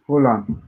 Hold on.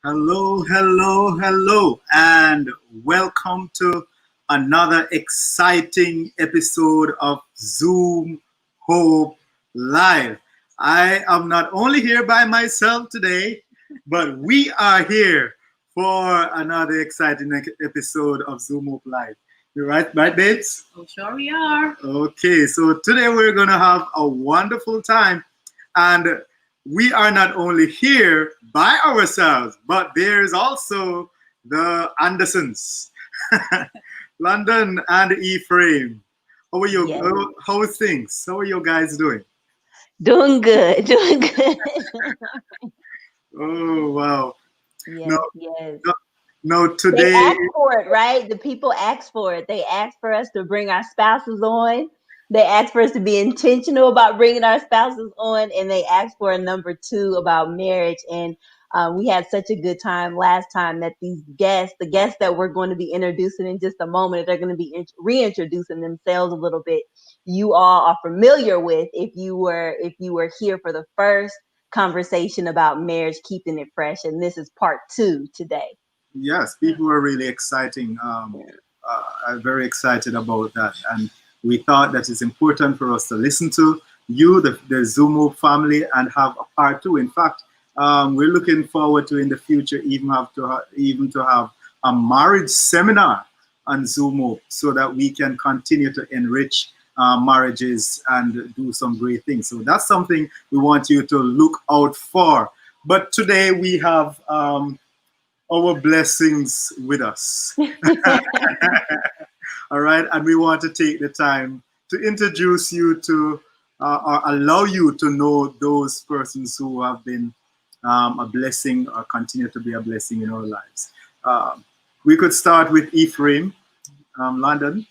Hello, hello, hello, and welcome to another exciting episode of Zoom Hope Live. I am not only here by myself today, but we are here for another exciting episode of Zoom Hope Live. You right, babes? Oh, sure we are. Okay, so today we're going to have a wonderful time, and we are not only here by ourselves, but there's also the Andersons, London and Ephraim. How are you? Yes. How's things? How are you guys doing? Doing good, doing good. Oh wow! Yes, No, yes. no, no. They Today, asked for it, right? The people asked for it. They asked for us to bring our spouses on. They asked for us to be intentional about bringing our spouses on, and they asked for a number 2 about marriage. And we had such a good time last time that these guests, the guests that we're going to be introducing in just a moment, they're going to be reintroducing themselves a little bit. You all are familiar with if you were here for the first conversation about marriage, keeping it fresh, and this is part 2 today. yes, people were really exciting. I'm very excited about that, and we thought that it's important for us to listen to you, the Zumo family, and have a part 2. In fact, we're looking forward to in the future even to have a marriage seminar on Zumo, so that we can continue to enrich marriages and do some great things. So that's something we want you to look out for. But today we have our blessings with us. All right. And we want to take the time to introduce you to or allow you to know those persons who have been a blessing or continue to be a blessing in our lives. We could start with Ephraim, London.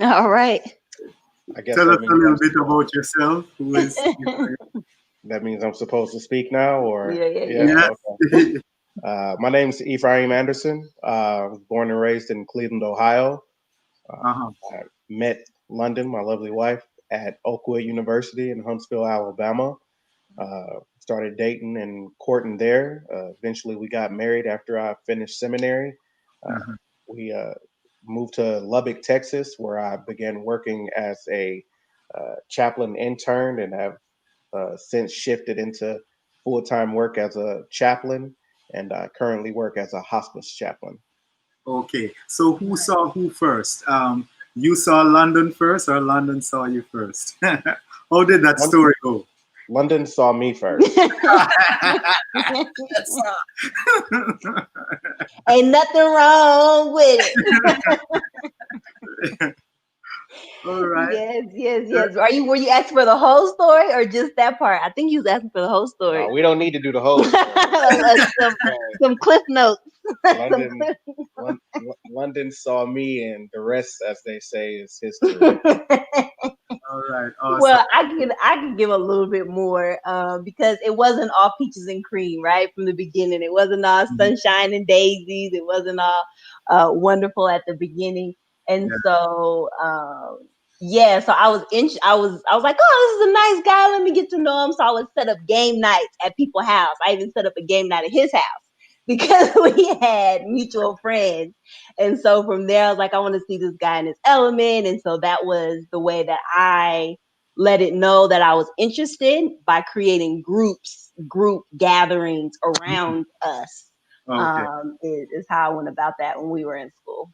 All right. I guess Tell us that a means little bit about yourself. Who is that means I'm supposed to speak now, or Yeah. Okay. My name's Ephraim Anderson. I was born and raised in Cleveland, Ohio. Uh-huh. I met London, my lovely wife, at Oakwood University in Huntsville, Alabama. Started dating and courting there. Eventually, we got married after I finished seminary. Uh-huh. We moved to Lubbock, Texas, where I began working as a chaplain intern, and have since shifted into full-time work as a chaplain, and I currently work as a hospice chaplain. Okay. So who saw who first? You saw London first, or London saw you first? How did that story go? London saw me first. Ain't nothing wrong with it. All right. Yes. Were you asking for the whole story or just that part? I think you was asking for the whole story. No, we don't need to do the whole story. some cliff notes. London saw me, and the rest, as they say, is history. All right. Awesome. Well, I could give a little bit more because it wasn't all peaches and cream right from the beginning. It wasn't all Mhm. sunshine and daisies. It wasn't all wonderful at the beginning. And Yeah. so yeah, so I was like, oh, this is a nice guy. Let me get to know him. So I would set up game nights at people's house. I even set up a game night at his house because we had mutual friends. And so from there, I was like, I want to see this guy in his element. And so that was the way that I let it know that I was interested by creating group gatherings around us. Okay. Is how I went about that when we were in school.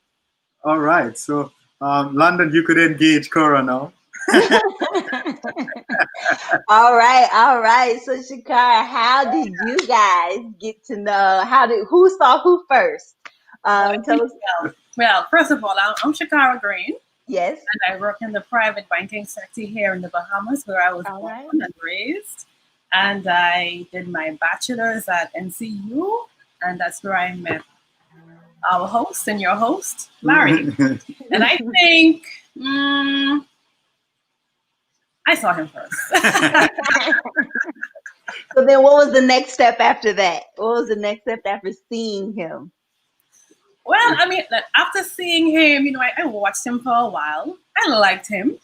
All right. So, London, you could engage Cora now. All right. So Shakara, how did you guys get to know? Who saw who first? Tell us. Well, first of all, I'm Schkara Green, Yes. and I work in the private banking sector here in the Bahamas, where I was All born right. and raised. And I did my bachelor's at NCU, and that's where I met our host and your host, Larry. And I think I saw him first. So then, what was the next step after that? What was the next step after seeing him? Well, I mean, like, after seeing him, I watched him for a while. I liked him.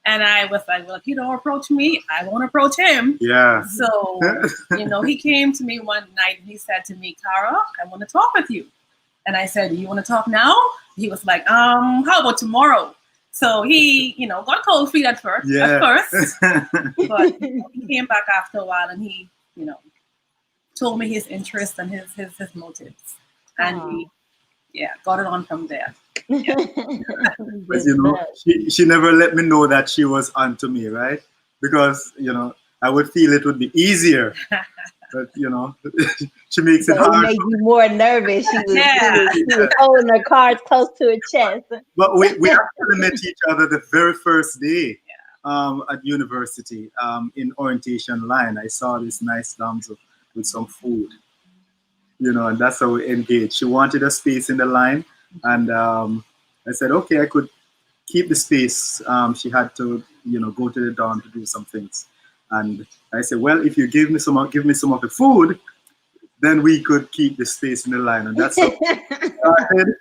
And I was like, well, if you don't approach me, I won't approach him. Yeah. So, he came to me one night and he said to me, Cara, I want to talk with you. And I said, you want to talk now? He was like, how about tomorrow? So he, got cold feet at first, Yeah. but he came back after a while and he, told me his interests and his motives. And we, got it on from there. Yeah. But she never let me know that she was onto me, right? Because I would feel it would be easier, but she makes it So it hard. made you more nervous. She was holding her cards close to her chest. But we actually met each other the very first day at university in orientation line. I saw this nice damsel with some food, and that's how we engaged. She wanted a space in the line, and I said, okay, I could keep the space. She had to, go to the dorm to do some things, and I said, well, if you give me some of the food, then we could keep the space in the line, and that's how we started.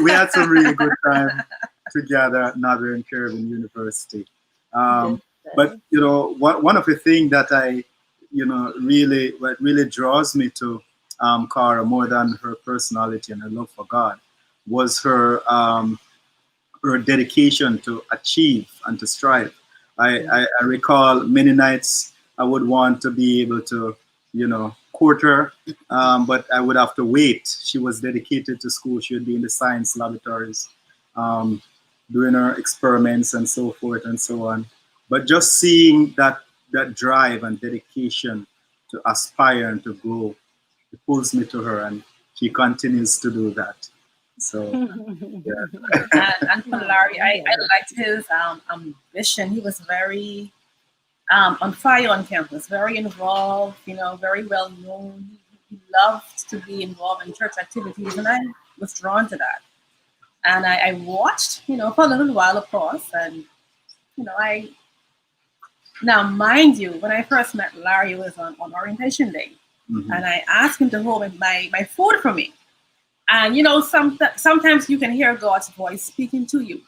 We had some really good time together at Northern Caribbean University. But one of the things that I what really draws me to Cara more than her personality and her love for God was her dedication to achieve and to strive. I recall many nights I would want to be able to court her, but I would have to wait. She was dedicated to school. She would be in the science laboratories, doing her experiments and so forth and so on. But just seeing that drive and dedication to aspire and to grow, it pulls me to her, and she continues to do that. So, yeah. And for Larry, I liked his ambition. He was very on fire on campus, very involved, very well known. He loved to be involved in church activities, and I was drawn to that. And I watched, for a little while, of course, and now, mind you, when I first met Larry, it was on orientation day. Mm-hmm. And I asked him to hold my food for me. And, sometimes you can hear God's voice speaking to you.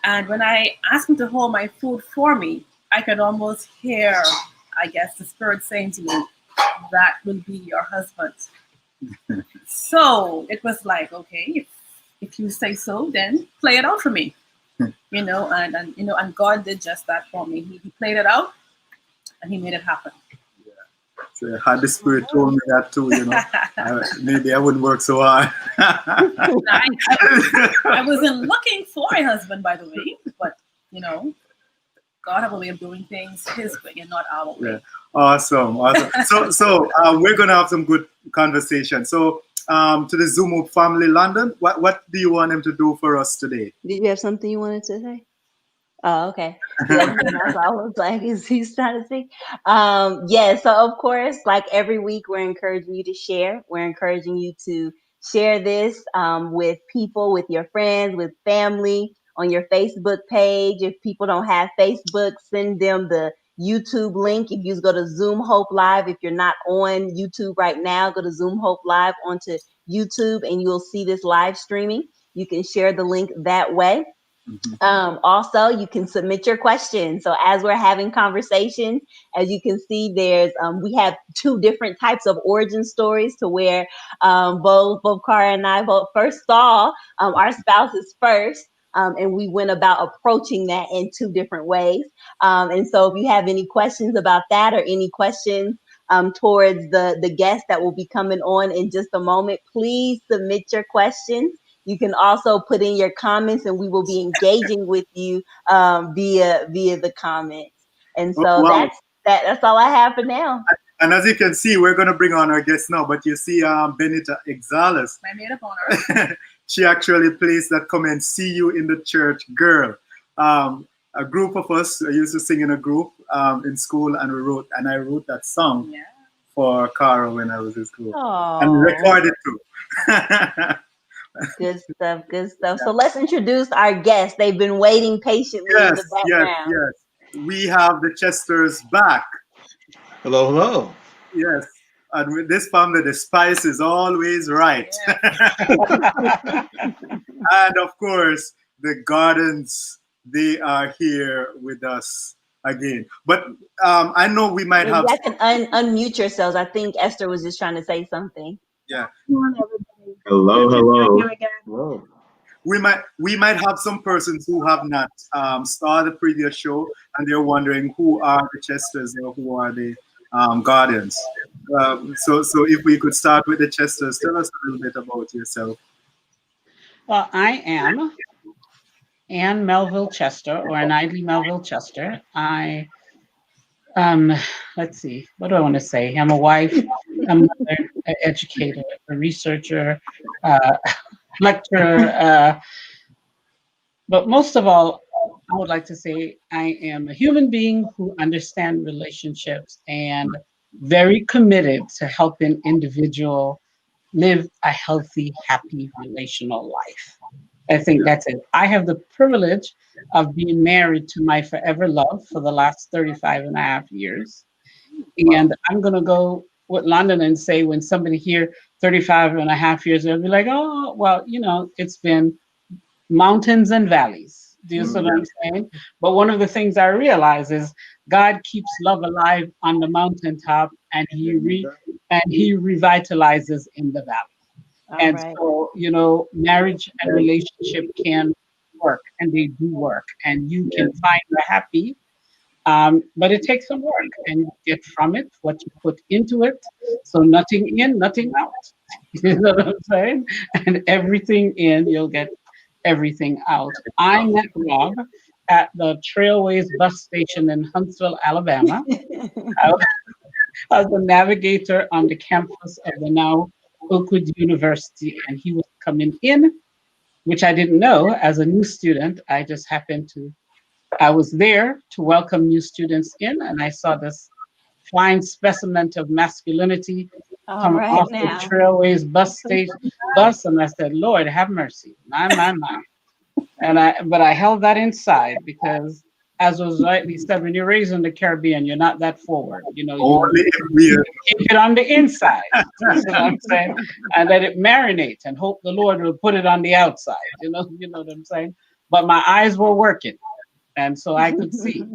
And when I asked him to hold my food for me, I could almost hear, I guess, the Spirit saying to me, that will be your husband. So it was like, okay, if you say so, then play it out for me. And God did just that for me. He played it out, and He made it happen. Yeah. So had the Spirit told me that too, maybe I wouldn't work so hard. I wasn't looking for a husband, by the way, but God have a way of doing things His way and not our way. Yeah. Awesome. So we're gonna have some good conversation. So to the Zoom Up family, London, what do you want them to do for us today? Did you have something you wanted to say? Oh, okay. That's all I was like, he's trying to speak. So of course, like every week, we're encouraging you to share. We're encouraging you to share this with people, with your friends, with family, on your Facebook page. If people don't have Facebook, send them the YouTube link. If you just go to Zoom Hope Live, if you're not on YouTube right now, go to Zoom Hope Live onto YouTube and you'll see this live streaming. You can share the link that way. Also, you can submit your questions. So as we're having conversations, as you can see, there's we have two different types of origin stories to where both Schkara and I both first saw our spouses first. And we went about approaching that in two different ways. And so if you have any questions about that or any questions towards the guest that will be coming on in just a moment, please submit your questions. You can also put in your comments and we will be engaging with you via the comments. And so Wow. that's all I have for now. And as you can see, we're going to bring on our guest now. But you see, Benita Exales, My maid of honor. she actually placed that comment, "See you in the church, girl." A group of us used to sing in a group in school, and I wrote that song for Schkara when I was in school. Aww. And recorded too. Good stuff, good stuff. So let's introduce our guests. They've been waiting patiently in the background. Yes. We have the Chesters back. Hello, hello. Yes. And with this family, the spice is always right. Yeah. And of course, the Gardens, they are here with us again. But I know we might have... You can unmute yourselves. I think Esther was just trying to say something. Yeah. Hello, hello. Hello. We might have some persons who have not started the previous show and they're wondering who are the Chesters or who are the Gardens. So if we could start with the Chesters, tell us a little bit about yourself. Well, I am Anne Melville-Chester, or Anidley Melville-Chester. I let's see, what do I want to say? I'm a wife, a mother, an educator, a researcher, lecturer, but most of all, I would like to say I am a human being who understands relationships and very committed to helping individual live a healthy, happy relational life. I think that's it. I have the privilege of being married to my forever love for the last 35 and a half years. And I'm going to go with London and say when somebody here 35 and a half years, they'll be like, oh, well, you know, it's been mountains and valleys. Do you see what I'm saying? But one of the things I realize is God keeps love alive on the mountaintop and he revitalizes in the valley. And so, you know, marriage and relationship can work and they do work and you can find the happy, but it takes some work and you get from it what you put into it. So nothing in, nothing out. You know what I'm saying? And everything in, you'll get everything out. I met Rob at the Trailways bus station in Huntsville, Alabama. I was the navigator on the campus of the now Oakwood University, and he was coming in, which I didn't know as a new student. I just happened to, I was there to welcome new students in, and I saw this fine specimen of masculinity come off the Trailways bus, and I said, Lord, have mercy, my. But I held that inside because, as was rightly said, when you're raised in the Caribbean, you're not that forward. You know, you keep it on the inside. That's what I'm saying, and let it marinate, and hope the Lord will put it on the outside. You know what I'm saying. But my eyes were working, and so I could see,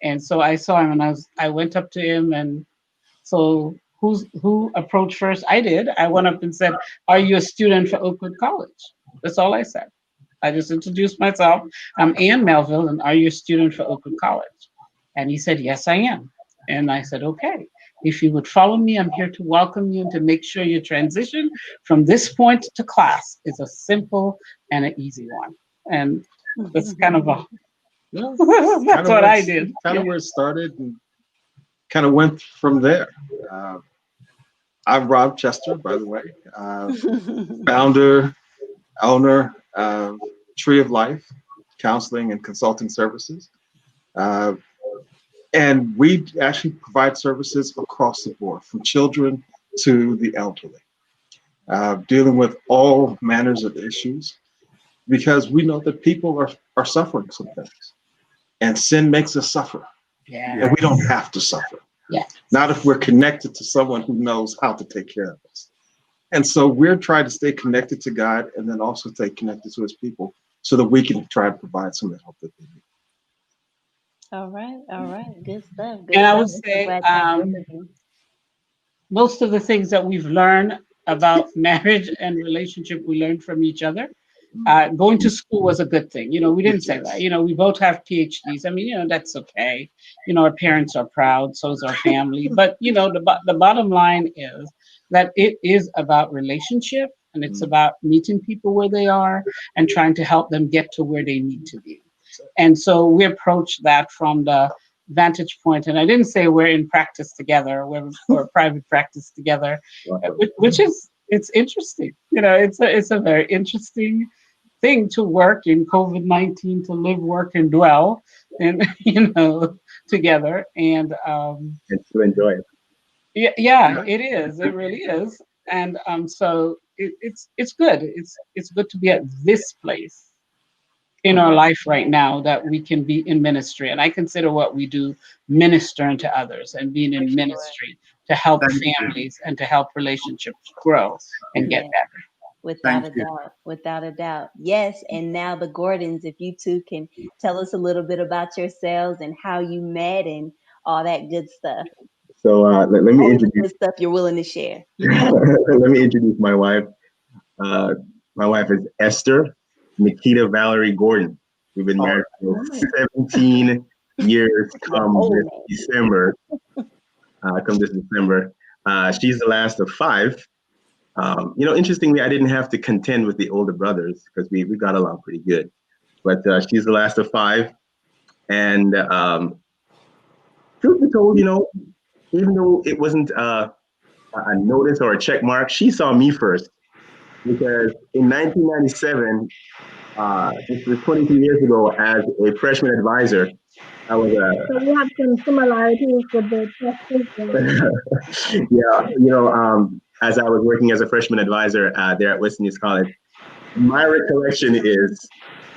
and so I saw him, and I went up to him, and so who approached first? I did. I went up and said, "Are you a student for Oakwood College?" That's all I said. I just introduced myself. I'm Ann Melville, and are you a student for Oakwood College? And he said, yes, I am. And I said, okay, if you would follow me, I'm here to welcome you and to make sure your transition from this point to class is a simple and an easy one. And that's kind of that's what I did. Kind of where it started and kind of went from there. I'm Rob Chester, by the way, founder, owner of Tree of Life Counseling and Consulting Services. And we actually provide services across the board, from children to the elderly, dealing with all manners of issues. because we know that people are suffering some things, and sin makes us suffer. Yeah. And we don't have to suffer. Yeah. Not if we're connected to someone who knows how to take care of us. And so we're trying to stay connected to God and then also stay connected to his people so that we can try to provide some of the help that they need. All right. Good stuff. Good And I stuff. would So say glad to have both of you. most of the things that we've learned about marriage and relationship, we learned from each other. Going to school was a good thing. We didn't say that. We both have PhDs. I mean, that's okay. Our parents are proud, so is our family. But, the bottom line is that it is about relationship, and it's about meeting people where they are and trying to help them get to where they need to be. And so we approach that from the vantage point. And I didn't say we're in practice together, we're private practice together, which is, it's interesting. It's a very interesting thing to work in COVID-19, to live, work, and dwell, and together, and to enjoy it. Yeah, it is. It really is, and so it's good. It's good to be at this place in our life right now that we can be in ministry, and I consider what we do ministering to others and being in ministry to help families and to help relationships grow and get better. Without a doubt. Yes, and now the Gordons, if you two can tell us a little bit about yourselves and how you met and all that good stuff. So let me introduce the stuff you're willing to share. Let me introduce my wife. My wife is Esther Nikita Valerie Gordon. We've been married for 17 years come this December. She's the last of 5. Interestingly, I didn't have to contend with the older brothers because we got along pretty good. But she's the last of 5. And truth be told, even though it wasn't a notice or a check mark, she saw me first. Because in 1997, this was 22 years ago, as a freshman advisor, I was So we have some similarities with the testing. Yeah, as I was working as a freshman advisor there at Western East College, my recollection is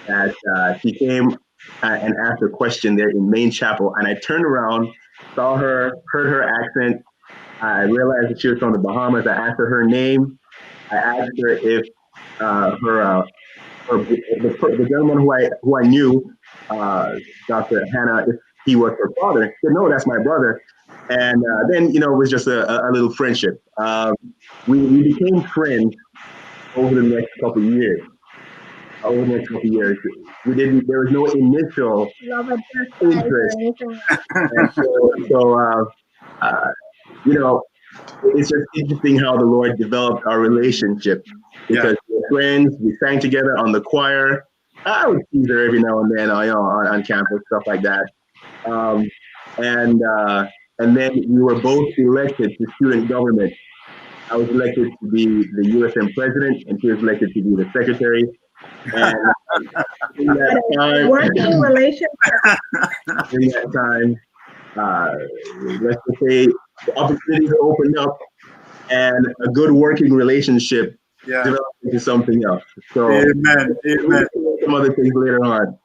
that she came and asked a question there in Main Chapel, and I turned around, saw her, heard her accent. I realized that she was from the Bahamas. I asked her name. I asked her if the gentleman who I knew, Dr. Hannah, if he was her father. She said, "No, that's my brother." And then, it was just a little friendship. We became friends over the next couple of years. There was no initial interest. It's just interesting how the Lord developed our relationship, because we're friends. We sang together on the choir. I would tease her every now and then, on campus, stuff like that. And then we were both elected to student government. I was elected to be the USM president, and she was elected to be the secretary. And in that time, working relationship. in that time, let's just say the opportunities opened up, and a good working relationship developed into something else. So, amen. Some other things later on.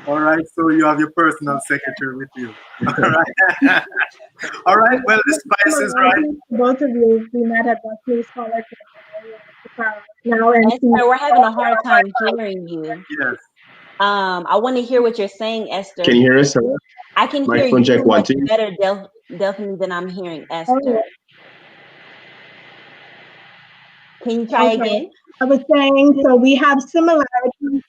All right, so you have your personal secretary with you. All right. All right, well, the spice is right. Both of you, we met at the police college. Now, Esther, we're having a hard time hearing you. Yes. I want to hear what you're saying, Esther. Can you hear us? Hello? I can hear you check, much 1, 2. better, Delthony, than I'm hearing Esther. Can you try again? I was saying, so we have similarities.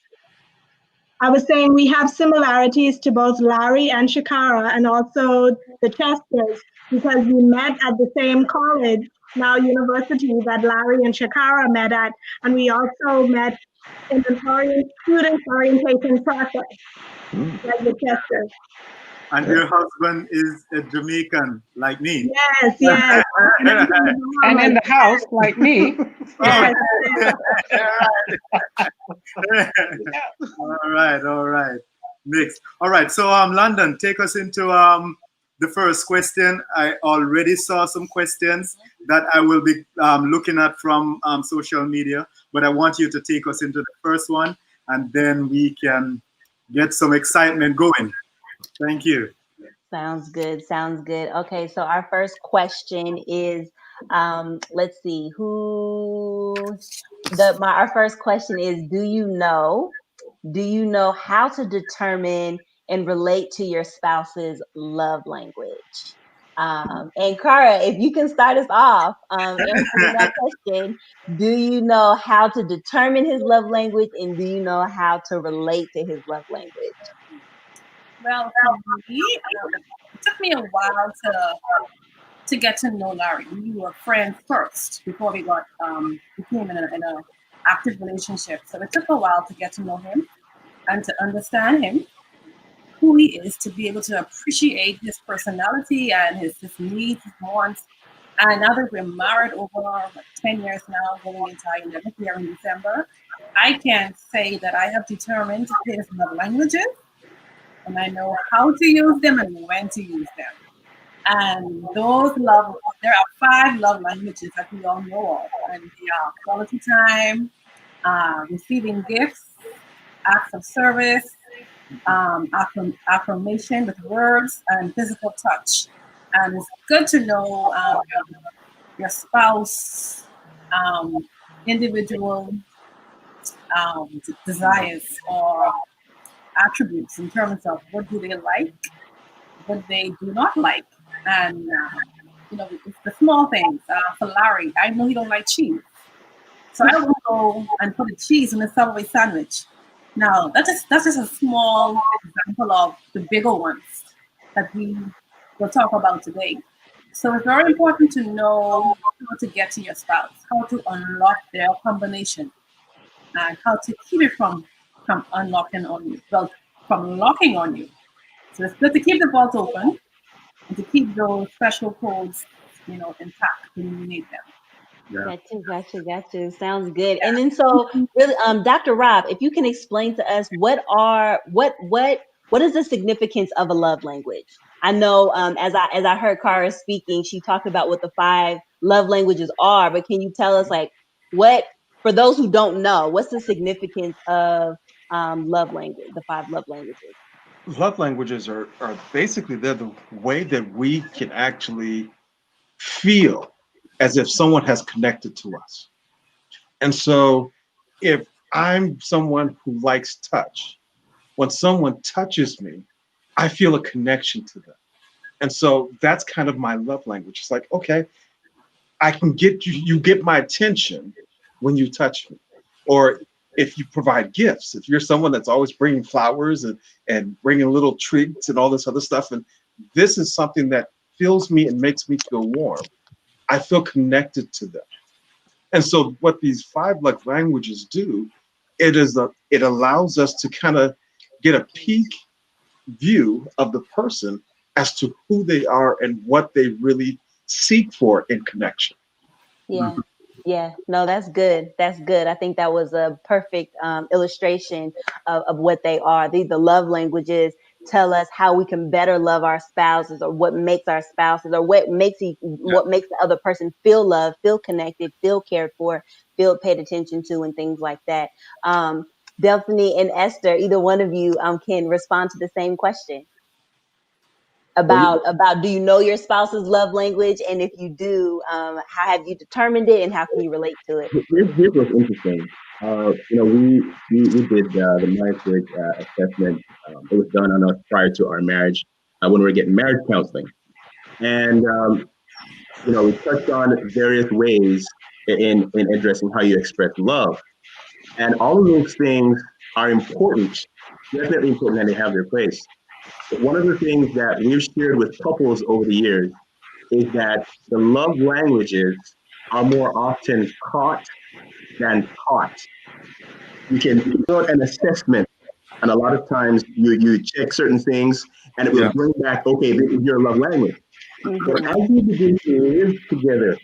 I was saying we have similarities to both Larry and Schkara, and also the Chesters, because we met at the same college, now university, that Larry and Schkara met at, and we also met in the student orientation process, like the Chesters. And your husband is a Jamaican, like me. Yes. And in the house, like me. Yes. All right. Mixed. All right. So, London, take us into the first question. I already saw some questions that I will be looking at from social media, but I want you to take us into the first one. and then we can get some excitement going. Thank you. Sounds good. Sounds good. Okay, so our first question is, let's see, our first question is, do you know how to determine and relate to your spouse's love language? And Kara, if you can start us off answering that question, do you know how to determine his love language, and do you know how to relate to his love language? Well, for me, it took me a while to get to know Larry. We were friends first before we became in a active relationship. So it took a while to get to know him and to understand him, who he is, to be able to appreciate his personality and his needs, his wants. And now that we're married over 10 years now, going into our 11th year in December, I can say that I have determined his love languages, and I know how to use them and when to use them. And there are 5 love languages that we all know of, and they are quality time, receiving gifts, acts of service, affirmation with words, and physical touch. And it's good to know your spouse individual desires or attributes in terms of what do they like, what they do not like, and it's the small things. For Larry, I know he don't like cheese, so I will go and put the cheese in a Subway sandwich. Now that's just a small example of the bigger ones that we will talk about today. So it's very important to know how to get to your spouse, how to unlock their combination, and how to keep it from unlocking on you. Well, from locking on you. So it's good to keep the vault open and to keep those special codes, intact when you need them. Yeah. Gotcha. Sounds good. And then so really, Dr. Rob, if you can explain to us what is the significance of a love language? I know as I heard Kara speaking, she talked about what the 5 love languages are, but can you tell us for those who don't know, what's the significance of love language, the 5 love languages? Love languages are basically, they're the way that we can actually feel as if someone has connected to us. And so if I'm someone who likes touch, when someone touches me, I feel a connection to them. And so that's kind of my love language. It's like, okay, I can get you get my attention when you touch me. Or if you provide gifts, if you're someone that's always bringing flowers and bringing little treats and all this other stuff, and this is something that fills me and makes me feel warm, I feel connected to them. And so what these 5 love languages do, it allows us to kind of get a peek view of the person as to who they are and what they really seek for in connection. Yeah. No, that's good. I think that was a perfect illustration of what they are. The love languages tell us how we can better love our spouses, or what makes our spouses, or what makes the other person feel loved, feel connected, feel cared for, feel paid attention to, and things like that. Delthony and Esther, either one of you can respond to the same question about do you know your spouse's love language, and if you do, how have you determined it, and how can you relate to it? Here's what's interesting. We did the marriage assessment. It was done on us prior to our marriage when we were getting marriage counseling, and we touched on various ways in addressing how you express love, and all of those things are important, definitely important, and they have their place. But one of the things that we've shared with couples over the years is that the love languages are more often caught than taught. You can do an assessment, and a lot of times you check certain things, and it will bring back, okay, this is your love language. But as you begin to live together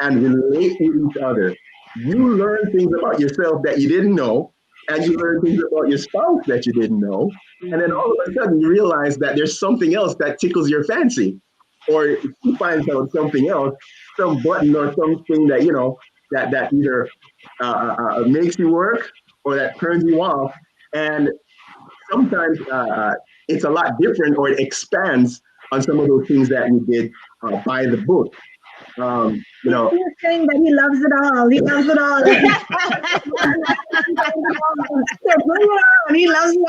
and relate with each other, you learn things about yourself that you didn't know, and you learn things about your spouse that you didn't know, and then all of a sudden you realize that there's something else that tickles your fancy, or he finds out something else, some button or something that that either makes you work or that turns you off, And sometimes it's a lot different, or it expands on some of those things that we did by the book. You know, he's saying that he loves it all. He loves it all. He loves it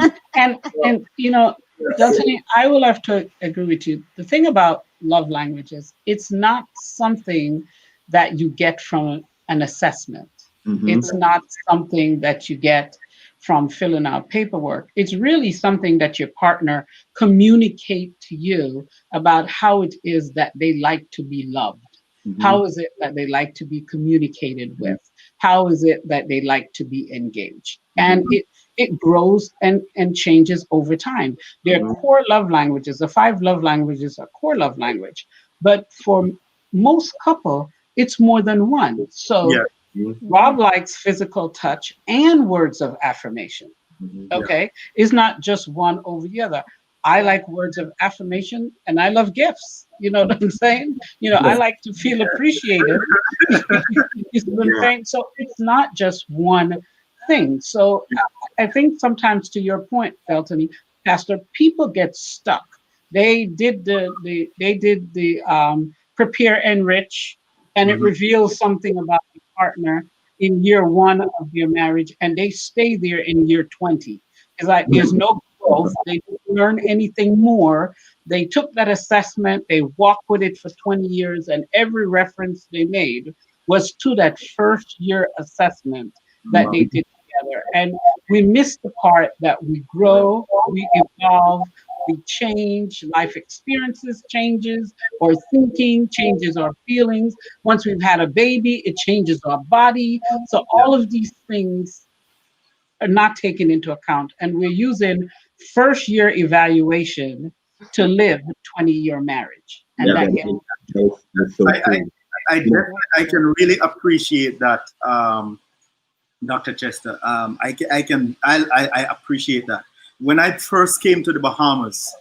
all. And you know, Delthony, I will have to agree with you. The thing about love languages, it's not something that you get from an assessment. It's not something that you get from filling out paperwork. It's really something that your partner communicate to you about how it is that they like to be loved. How is it that they like to be communicated with? How is it that they like to be engaged? And it grows and changes over time. Their core love languages, the 5 love languages are core love language. But for most couple, it's more than one. So Rob likes physical touch and words of affirmation. Okay. It's not just one over the other. I like words of affirmation and I love gifts. You know what I'm saying? You know, I like to feel appreciated. You know what I'm saying? So it's not just one thing. So I think sometimes, to your point, Delthony, Pastor, people get stuck. They did the prepare, enrich, and it reveals something about the partner in year 1 of their marriage, and they stay there in year 20. It's like there's no growth. They didn't learn anything more. They took that assessment, they walked with it for 20 years, and every reference they made was to that first year assessment that they did together. And we miss the part that we grow, we evolve, we change, life experiences changes, our thinking changes, our feelings. Once we've had a baby, it changes our body. So all of these things are not taken into account. And we're using first year evaluation to live a 20-year marriage. And that's so cool. I can really appreciate that, Dr. Chester. I appreciate that. When I first came to the Bahamas,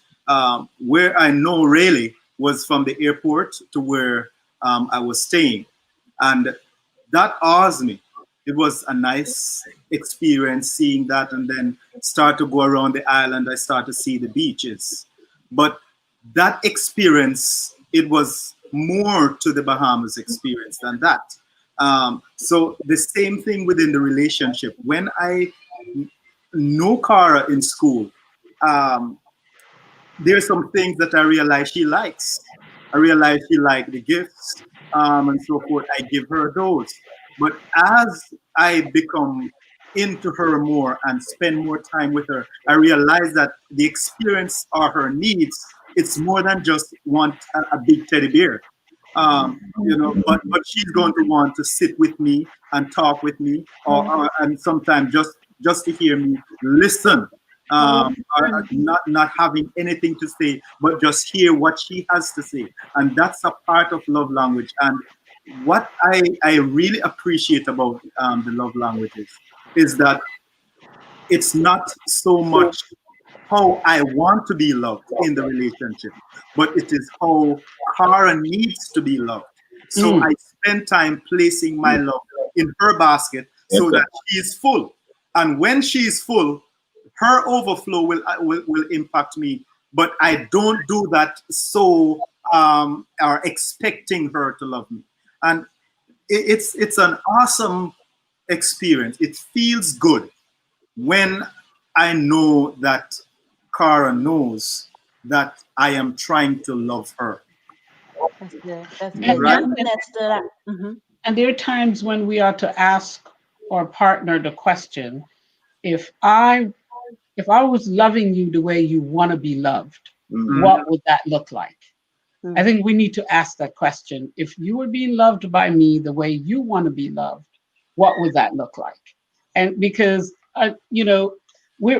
where I know really was from the airport to where I was staying, and that awes me. It was a nice experience seeing that, and then start to go around the island. I start to see the beaches, but that experience, it was more to the Bahamas experience than that. So the same thing within the relationship. When I know Cara in school, there's some things that I realize she likes. I realize she likes the gifts and so forth. I give her those. But as I become into her more and spend more time with her, I realize that the experience or her needs, it's more than just want a big teddy bear. You know, but she's going to want to sit with me and talk with me, or and sometimes just to hear me listen, not having anything to say, but just hear what she has to say. And that's a part of love language. And what I really appreciate about the love languages is that it's not so much how I want to be loved in the relationship, but it is how Cara needs to be loved. So I spend time placing my love in her basket so that she is full. And when she is full, her overflow will impact me. But I don't do that so or expecting her to love me. And it's an awesome experience. It feels good when I know that Cara knows that I am trying to love her. That's good. That's And, good. Right? Something that stood out. and there are times when we are to ask our partner the question, if I was loving you the way you want to be loved, what would that look like? I think we need to ask that question. If you were being loved by me the way you want to be loved, what would that look like? And because you know, we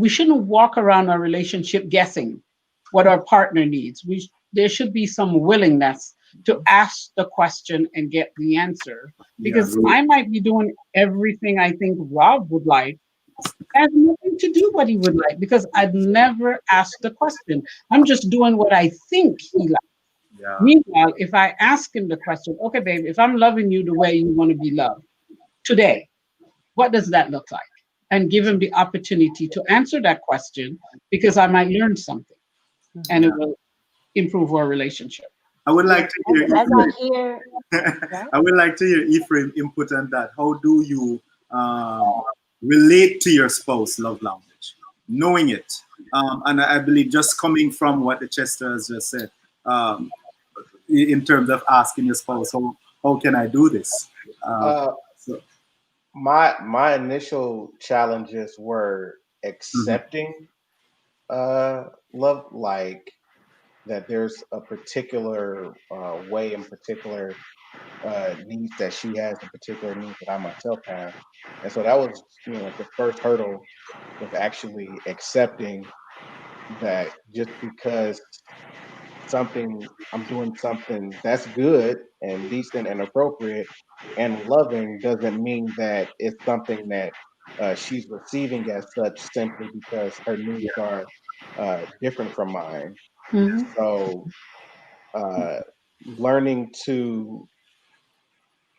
shouldn't walk around our relationship guessing what our partner needs. There should be some willingness to ask the question and get the answer. Because I might be doing everything I think Rob would like, has nothing to do what he would like, because I'd never asked the question. I'm just doing what I think he likes. Yeah. Meanwhile, if I ask him the question, okay, babe, if I'm loving you the way you want to be loved today, what does that look like? And give him the opportunity to answer that question, because I might learn something and it will improve our relationship. I would like to hear As I Ephraim. hear, I would like to hear Ephraim input on that. How do you relate to your spouse love language, knowing it? And I believe just coming from what the Chester has just said, in terms of asking your spouse, how can I do this? So, my initial challenges were accepting love, like that there's a particular way and particular needs that she has and particular needs that I myself have. And so that was, the first hurdle, was actually accepting that just because I'm doing something that's good and decent and appropriate and loving doesn't mean that it's something that she's receiving as such, simply because her needs are different from mine. Mhm. So learning to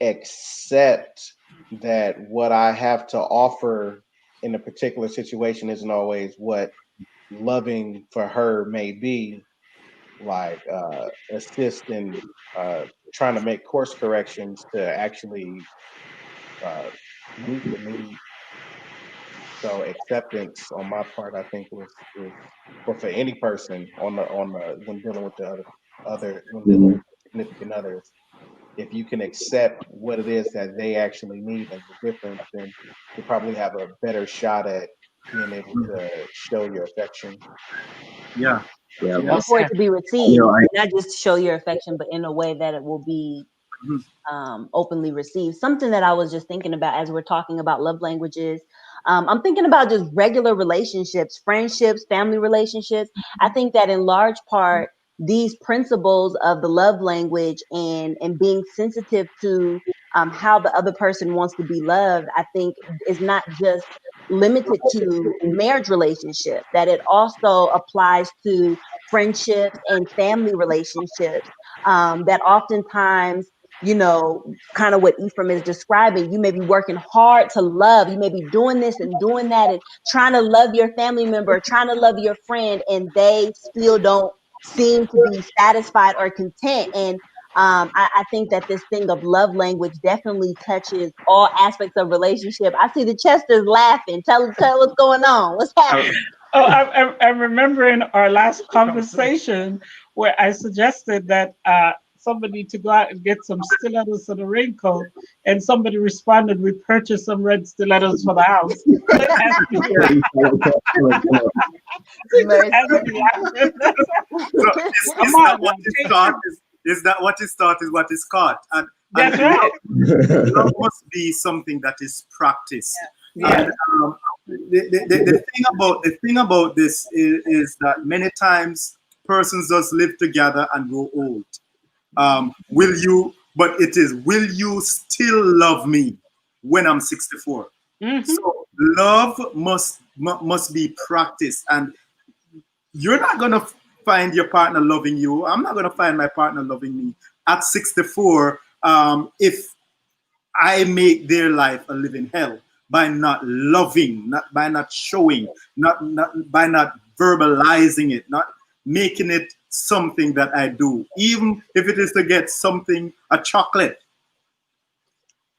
accept that what I have to offer in a particular situation isn't always what loving for her may be, like assist in trying to make course corrections to actually meet the need. So acceptance on my part, I think, is, or for any person on the when dealing with the other when dealing with significant others, if you can accept what it is that they actually need and the difference, then you probably have a better shot at being able to show your affection. yeah. Yeah. Well For it said. to be received, not just show your affection, but in a way that it will be openly received. Something that I was just thinking about as we're talking about love languages, I'm thinking about just regular relationships, friendships, family relationships. I think that in large part, these principles of the love language and being sensitive to how the other person wants to be loved, I think is not just limited to marriage relationship, that it also applies to friendships and family relationships, that oftentimes, kind of what Ephraim is describing, you may be working hard to love, you may be doing this and doing that and trying to love your family member, trying to love your friend, and they still don't seem to be satisfied or content. And I think that this thing of love language definitely touches all aspects of relationship. I see the Chesters laughing. Tell what's going on. What's happening? Oh, I'm remembering our last conversation where I suggested that somebody to go out and get some stilettos for the raincoat, and somebody responded, "We purchased some red stilettos for the house." Is that what is taught is what is caught, and that's right. Love must be something that is practiced. Yeah. And, the thing about this is that many times persons just live together and grow old. Will you still love me when I'm 64? So love must be practiced, and you're not gonna find your partner loving you. I'm not gonna find my partner loving me at 64 if I make their life a living hell by not loving, by not showing, by not verbalizing it, not making it something that I do, even if it is to get something, a chocolate,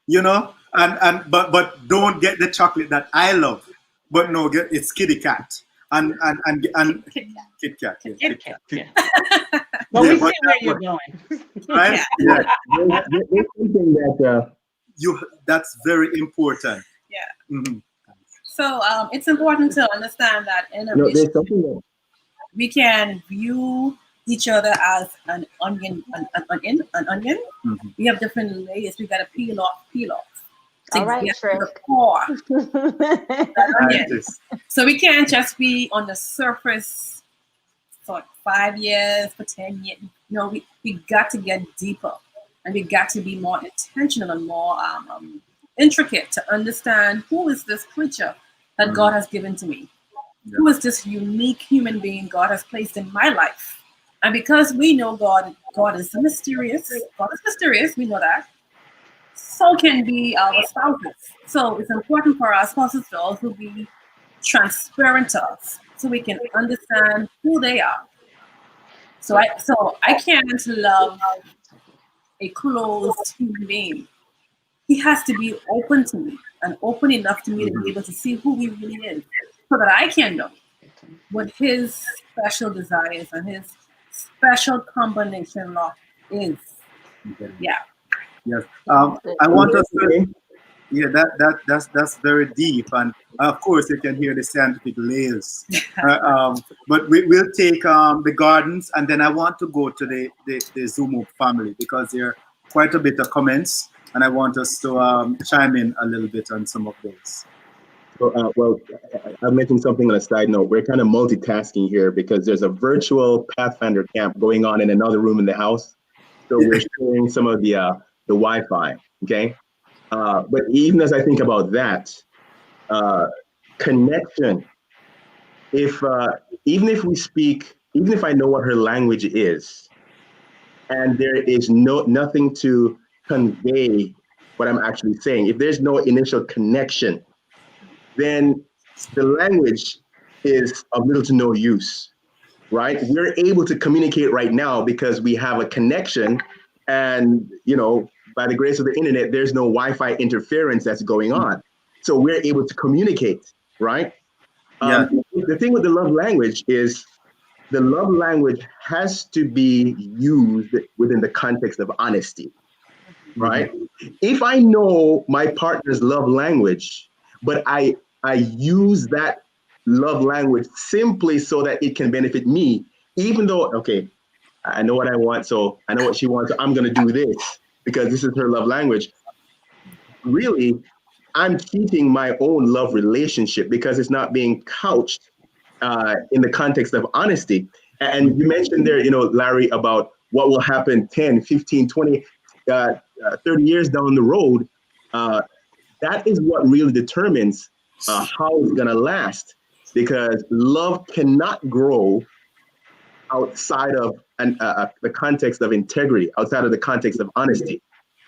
but don't get the chocolate that I love, but no, it's kitty cat and Kit Kat. But we see where you're going, right? Yeah. There's something that that's very important. Yeah. Mm-hmm. So it's important to understand that in a relationship, we can view each other as an onion. Mm-hmm. We have different layers. We got to peel off. All right, the core. So we can't just be on the surface for 5 years, for 10 years. No, we got to get deeper, and we got to be more intentional and more intricate to understand who is this creature that God has given to me. Yeah. Who is this unique human being God has placed in my life? And because we know God is mysterious. God is mysterious. We know that. so can be our spouses. So it's important for our spouses to also be transparent to us so we can understand who they are. So I can't love a closed human being. He has to be open to me and open enough to me to be able to see who he really is so that I can know what his special desires and his special combination lock is. Okay. Yeah. Yes. I want us to. Yeah, that's very deep, and of course you can hear the scientific layers. But we'll take the gardens, and then I want to go to the Zoom family because there are quite a bit of comments, and I want us to chime in a little bit on some of those. So, well, I mentioned something on a side note. We're kind of multitasking here because there's a virtual Pathfinder camp going on in another room in the house. So we're sharing some of the Wi-Fi. Okay. But even as I think about that, connection, even if we speak, even if I know what her language is, and there is nothing to convey what I'm actually saying, if there's no initial connection, then the language is of little to no use, right? We're able to communicate right now because we have a connection, and by the grace of the internet, there's no Wi-Fi interference that's going on. So we're able to communicate, right? Yeah. The thing with the love language is the love language has to be used within the context of honesty, right? If I know my partner's love language, but I use that love language simply so that it can benefit me, even though, okay, I know what I want, so I know what she wants, so I'm going to do this because this is her love language. Really, I'm keeping my own love relationship because it's not being couched in the context of honesty. And you mentioned there, Larry, about what will happen 10, 15, 20, 30 years down the road. That is what really determines how it's going to last, because love cannot grow outside of the context of integrity, outside of the context of honesty.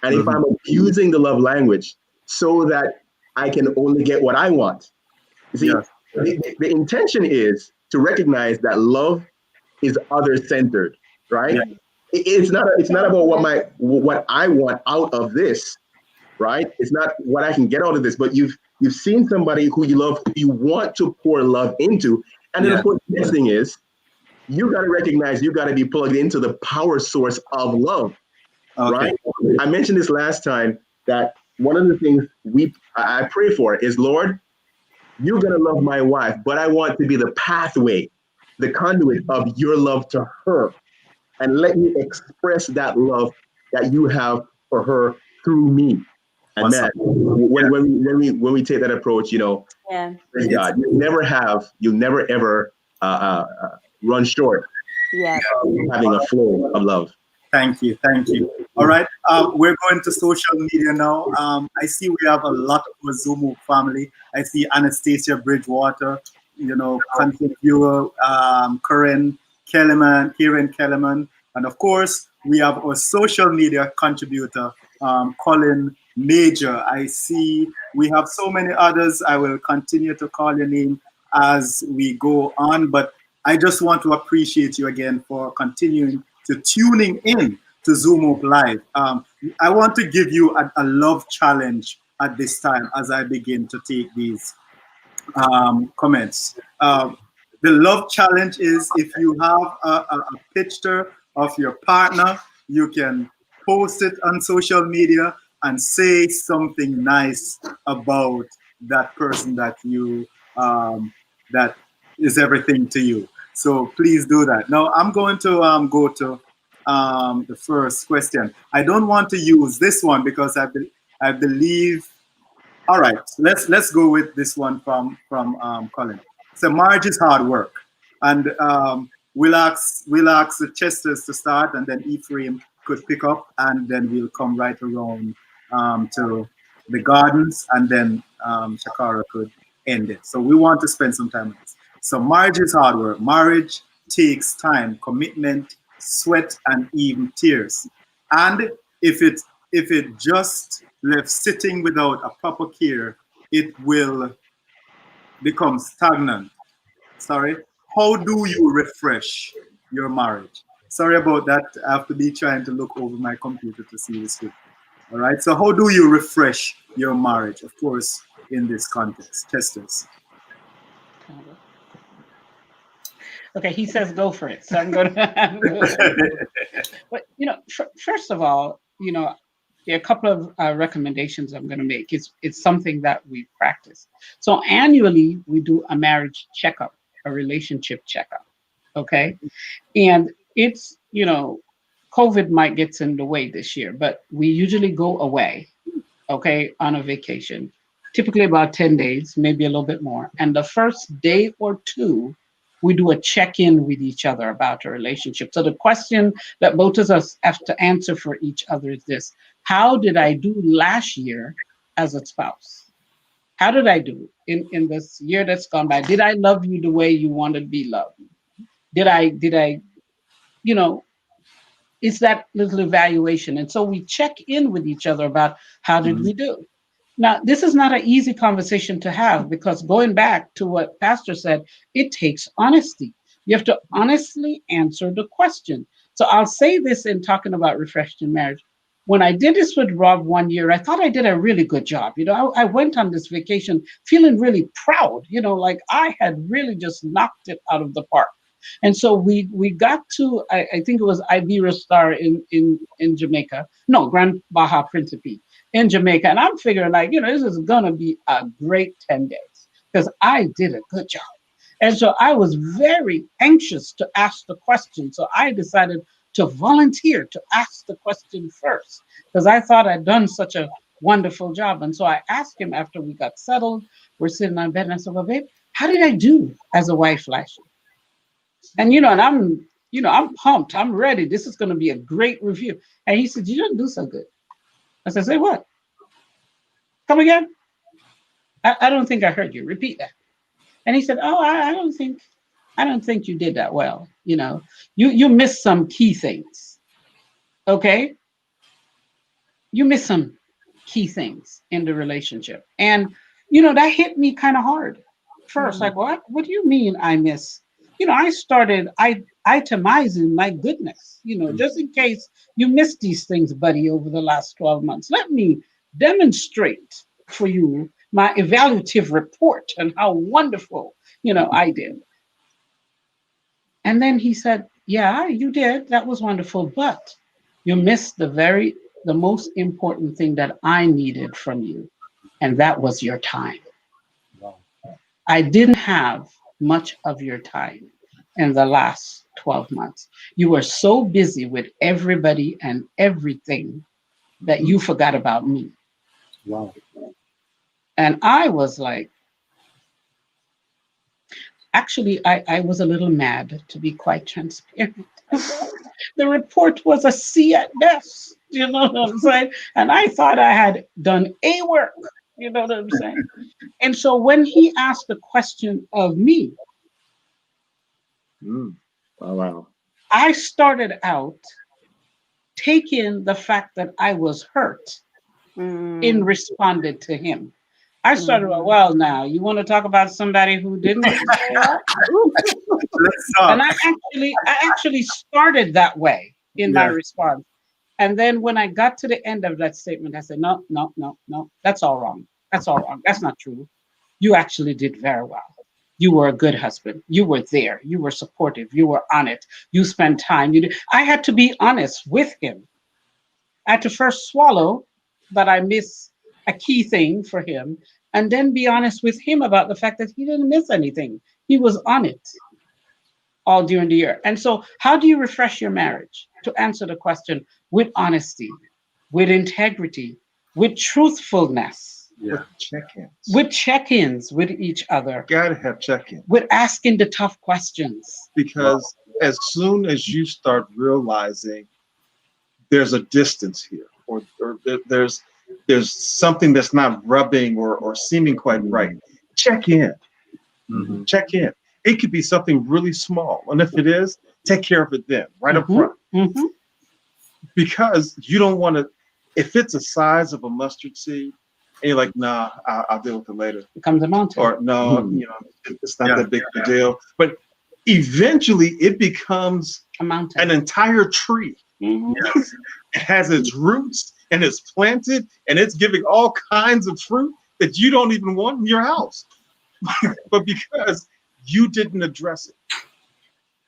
And if I'm abusing the love language so that I can only get what I want, you see, the intention is to recognize that love is other-centered, right? Yeah. It's not about what I want out of this, right? It's not what I can get out of this, but you've seen somebody who you love, who you want to pour love into, and then of course the next thing is you got to recognize you got to be plugged into the power source of love, right? I mentioned this last time that one of the things I pray for is, Lord, you're gonna love my wife, but I want to be the pathway, the conduit of your love to her, and let me express that love that you have for her through me. And man, when we take that approach, praise God, you'll never ever run short. Yeah, having a flow of love. Thank you. All right, we're going to social media now. I see we have a lot of Zoom family. I see Anastasia Bridgewater, content viewer, Karen Kellerman, and of course we have our social media contributor, Colin Major. I see we have so many others. I will continue to call your name as we go on, but I just want to appreciate you again for continuing to tuning in to Zoom Up Live. I want to give you a love challenge at this time as I begin to take these comments. The love challenge is, if you have a picture of your partner, you can post it on social media and say something nice about that person that you that is everything to you. So please do that. Now I'm going to go to the first question. I don't want to use this one because I believe. All right, let's go with this one from Colin. So marriage is hard work, and we'll ask the Chesters to start, and then Ephraim could pick up, and then we'll come right around to the gardens, and then Schkara could end it. So we want to spend some time on this. So marriage is hard work. Marriage takes time, commitment, sweat, and even tears. And if if it just left sitting without a proper care, it will become stagnant. Sorry. How do you refresh your marriage? Sorry about that. I have to be trying to look over my computer to see the script. All right. So how do you refresh your marriage? Of course, in this context, testers. Okay, he says go for it. So I'm going to. But first of all, there are a couple of recommendations I'm going to make. It's something that we practice. So annually, we do a marriage checkup, a relationship checkup. Okay, and it's COVID might get in the way this year, but we usually go away. Okay, on a vacation, typically about 10 days, maybe a little bit more. And the first day or two, we do a check-in with each other about a relationship. So the question that both of us have to answer for each other is this: how did I do last year as a spouse? How did I do in this year that's gone by? Did I love you the way you wanted to be loved? Did I, it's that little evaluation. And so we check in with each other about how did we do? Now, this is not an easy conversation to have, because going back to what Pastor said, it takes honesty. You have to honestly answer the question. So I'll say this in talking about refreshing marriage. When I did this with Rob one year, I thought I did a really good job. I went on this vacation feeling really proud, like I had really just knocked it out of the park. And so we got to, I think it was Iberia Star in Jamaica. No, Grand Baja Principe in Jamaica. And I'm figuring this is going to be a great 10 days because I did a good job. And so I was very anxious to ask the question. So I decided to volunteer to ask the question first because I thought I'd done such a wonderful job. And so I asked him after we got settled, we're sitting on bed, and I said, well, babe, how did I do as a wife last year? And, and I'm pumped. I'm ready. This is going to be a great review. And he said, you didn't do so good. I said, say what? Come again? I don't think I heard you. Repeat that. And he said, oh, I don't think you did that well. You missed some key things. Okay? You missed some key things in the relationship. And, that hit me kind of hard. First, like, what do you mean I miss? I started itemizing my goodness, just in case you missed these things, buddy, over the last 12 months. Let me demonstrate for you my evaluative report and how wonderful, I did. And then he said, yeah, you did. That was wonderful. But you missed the most important thing that I needed from you. And that was your time. Wow. I didn't have much of your time in the last 12 months. You were so busy with everybody and everything that you forgot about me. Wow. And I was like, actually, I was a little mad, to be quite transparent. The report was a C at best, you know what I'm saying? And I thought I had done A work, you know what I'm saying? And so when he asked the question of me, wow. I started out taking the fact that I was hurt in responded to him. I started, well, now you want to talk about somebody who didn't show up? And I actually started that way in my response. And then when I got to the end of that statement, I said, no, that's all wrong. That's all wrong. That's not true. You actually did very well. You were a good husband. You were there. You were supportive. You were on it. You spent time. I had to be honest with him. I had to first swallow that I missed a key thing for him, and then be honest with him about the fact that he didn't miss anything. He was on it all during the year. And so how do you refresh your marriage? To answer the question, with honesty, with integrity, with truthfulness. With check-ins. With check-ins with each other. Gotta have check-ins. With asking the tough questions. Because as soon as you start realizing there's a distance here, or there's something that's not rubbing or seeming quite right, check in. Check in. It could be something really small. And if it is, take care of it then, right up front. Because you don't want to if it's the size of a mustard seed, and you're like, nah, I'll deal with it later. It becomes a mountain. Or no, it's not that big of a deal. But eventually it becomes a mountain, an entire tree. It has its roots and it's planted and it's giving all kinds of fruit that you don't even want in your house. But because you didn't address it.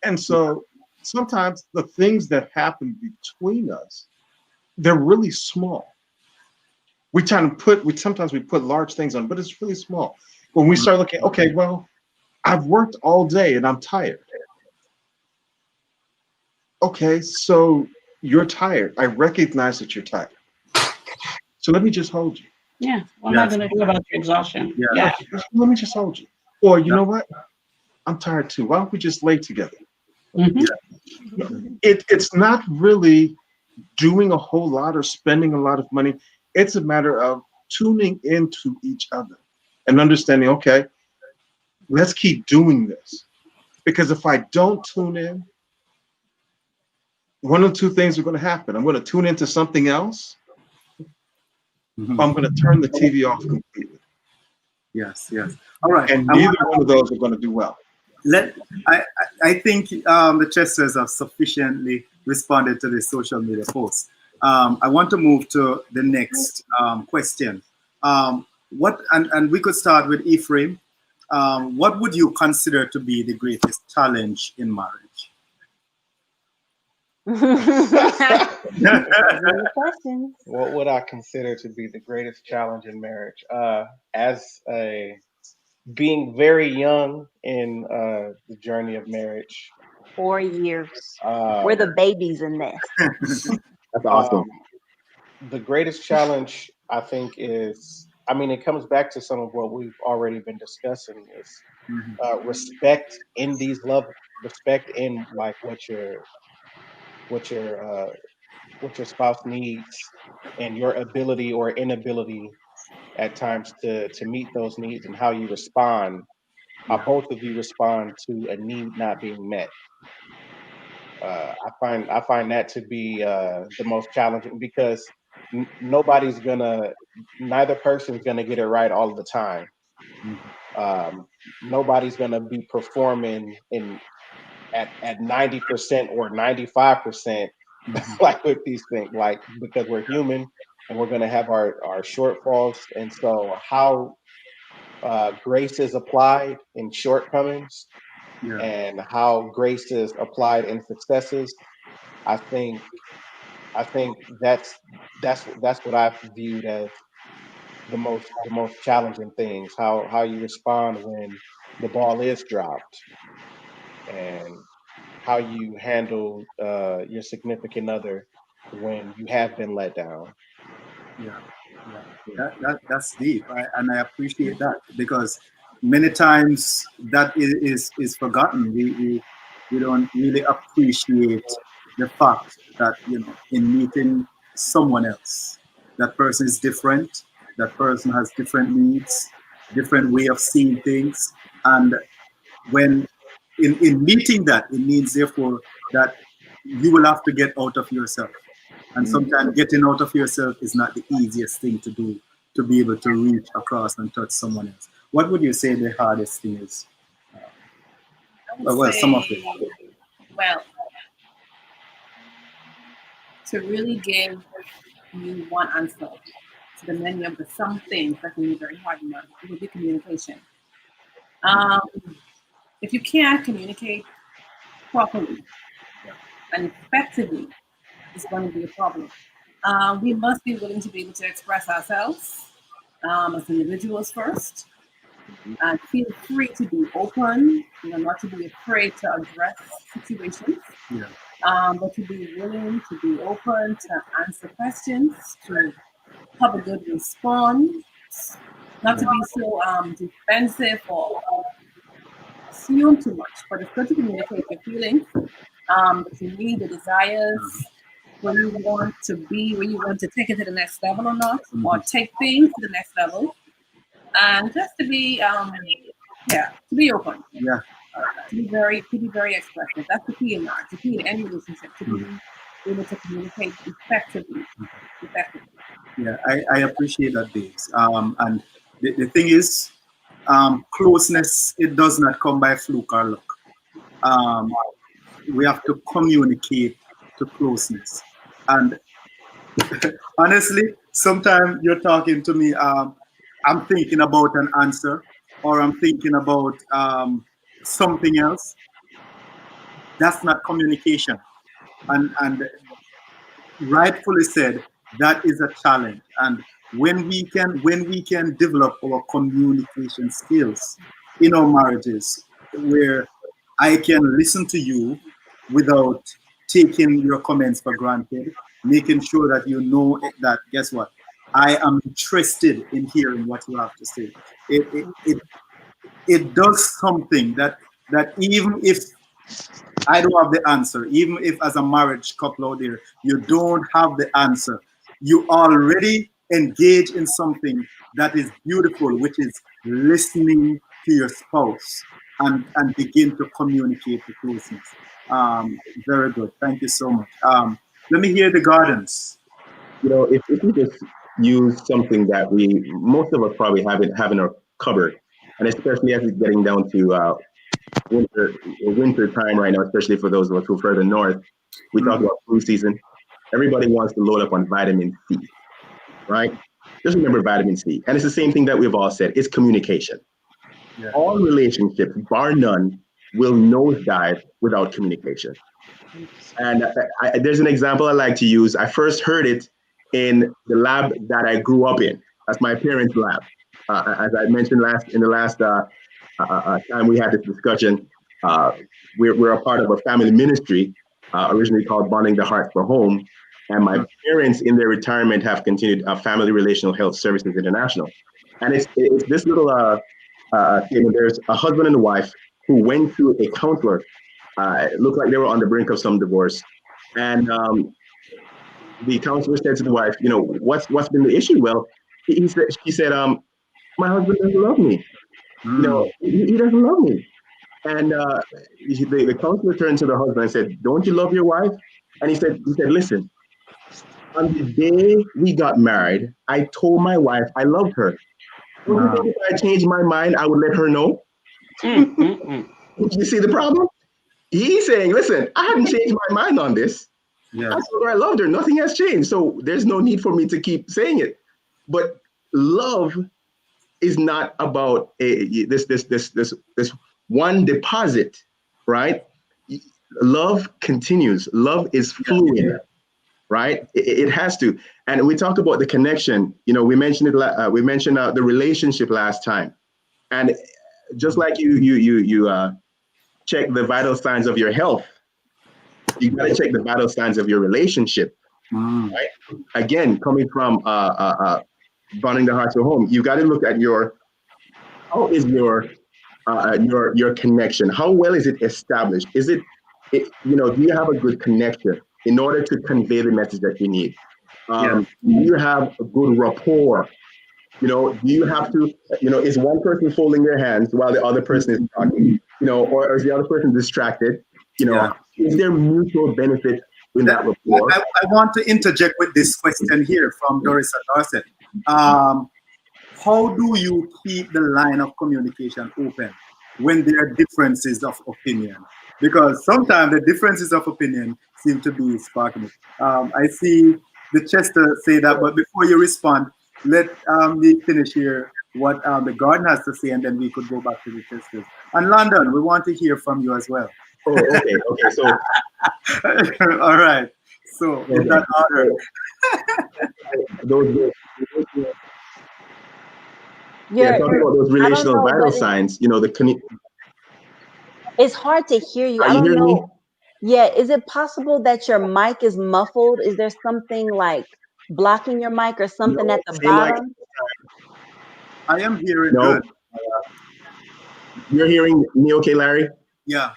And so sometimes the things that happen between us, they're really small. Sometimes we put large things on, but it's really small. When we start looking, okay, well, I've worked all day and I'm tired. Okay, so you're tired. I recognize that you're tired. So let me just hold you. Yeah, what am I going to do about your exhaustion? Yeah. Let me just hold you. Or you know what? I'm tired too. Why don't we just lay together? It's not really doing a whole lot or spending a lot of money. It's a matter of tuning into each other and understanding, okay, let's keep doing this. Because if I don't tune in, one of two things are going to happen. I'm going to tune into something else. Or I'm going to turn the TV off completely. Yes. All right. And neither one of those are going to do well. I think the Chesters have sufficiently responded to the social media post. I want to move to the next question. And we could start with Ephraim. What would you consider to be the greatest challenge in marriage? What would I consider to be the greatest challenge in marriage? Being very young in the journey of marriage. 4 years. We're the babies in this. That's awesome. The greatest challenge, I think, is, it comes back to some of what we've already been discussing, is respect in respect in like what your spouse needs and your ability or inability at times to meet those needs, and how you respond, how both of you respond to a need not being met. I find that to be the most challenging, because neither person's gonna get it right all the time. Nobody's gonna be performing at 90% or 95%, like with these things, like, because we're human and we're gonna have our shortfalls. And so how grace is applied in shortcomings and how grace is applied in successes, I think that's what I've viewed as the most challenging things. How you respond when the ball is dropped, and how you handle your significant other when you have been let down. That's deep, and I appreciate that, because many times that is forgotten. We don't really appreciate the fact that, in meeting someone else, that person is different, that person has different needs, different way of seeing things, and when in meeting that, it means therefore that you will have to get out of yourself. And sometimes getting out of yourself is not the easiest thing to do, to be able to reach across and touch someone else. What would you say the hardest thing is? Some of it. Well, to really give you one answer to the many of the some things that can be very hard in life, it would be communication. If you can't communicate properly and effectively, it's going to be a problem. We must be willing to be able to express ourselves as individuals first, and feel free to be open, not to be afraid to address situations, but to be willing to be open to answer questions, to have a good response, not to be so defensive or assume too much, but it's good to communicate your feelings, your needs, your desires, where you want to be, where you want to take it to the next level or not, or take things to the next level, and just to be, to be open, to be very expressive. That's the key in marriage, the key in any relationship, to be able to communicate effectively. Yeah, I appreciate that, Daves. And the thing is, closeness, it does not come by fluke or luck. Um, we have to communicate to closeness. And honestly, sometimes you're talking to me, I'm thinking about an answer or I'm thinking about something else. That's not communication. And rightfully said, that is a challenge. And when we can develop our communication skills in our marriages, where I can listen to you without taking your comments for granted, making sure that you know that, guess what, I am interested in hearing what you have to say. It does something that even if I don't have the answer. Even if, as a marriage couple out there, you don't have the answer, you already engage in something that is beautiful, which is listening to your spouse and begin to communicate the closeness. Very good. Thank you so much. Let me hear the gardens. If we just use something that most of us probably have in our cupboard, and especially as it's getting down to winter time right now, especially for those of us who are further north, we talk about flu season. Everybody wants to load up on vitamin C, right? Just remember vitamin C. And it's the same thing that we've all said, it's communication. Yeah. All relationships, bar none, will nosedive without communication. And there's an example I like to use. I first heard it in the lab that I grew up in. That's my parents' lab. As I mentioned in the last time we had this discussion, we're a part of a family ministry originally called Bonding the Heart for Home. And my parents in their retirement have continued Family Relational Health Services International. And it's this little statement. There's a husband and a wife who went to a counselor. It looked like they were on the brink of some divorce. And the counselor said to the wife, what's been the issue? Well, she said, my husband doesn't love me. He doesn't love me. And the counselor turned to the husband and said, don't you love your wife? And he said, listen, on the day we got married, I told my wife I loved her. Don't you think if I changed my mind, I would let her know? You see the problem? He's saying, listen, I haven't changed my mind on this. Yes. I told her I loved her. Nothing has changed. So there's no need for me to keep saying it. But love is not about this one deposit, right? Love continues. Love is fluid, right? It has to. And we talked about the connection. We mentioned it. We mentioned the relationship last time, and just like you check the vital signs of your health, you got to check the vital signs of your relationship, right? Again, coming from Bonding the Heart to Home, you got to look at how is your connection? How well is it established? Is it do you have a good connection in order to convey the message that you need? Do you have a good rapport? Do you have to, is one person folding their hands while the other person is talking, or is the other person distracted? Is there mutual benefit in that rapport? I want to interject with this question here from Doris and Dorset. How do you keep the line of communication open when there are differences of opinion? Because sometimes the differences of opinion seem to be sparking. I see the Chester say that, but before you respond, let me finish here what the garden has to say, and then we could go back to the Chesters. And London, we want to hear from you as well. Oh, okay. So, all right. So, in that order. Talking about those relational vital signs, it's hard to hear you. I don't know. Me? Yeah, is it possible that your mic is muffled? Is there something like blocking your mic or something at the bottom? I am hearing good. You're hearing me okay, Larry? Yeah.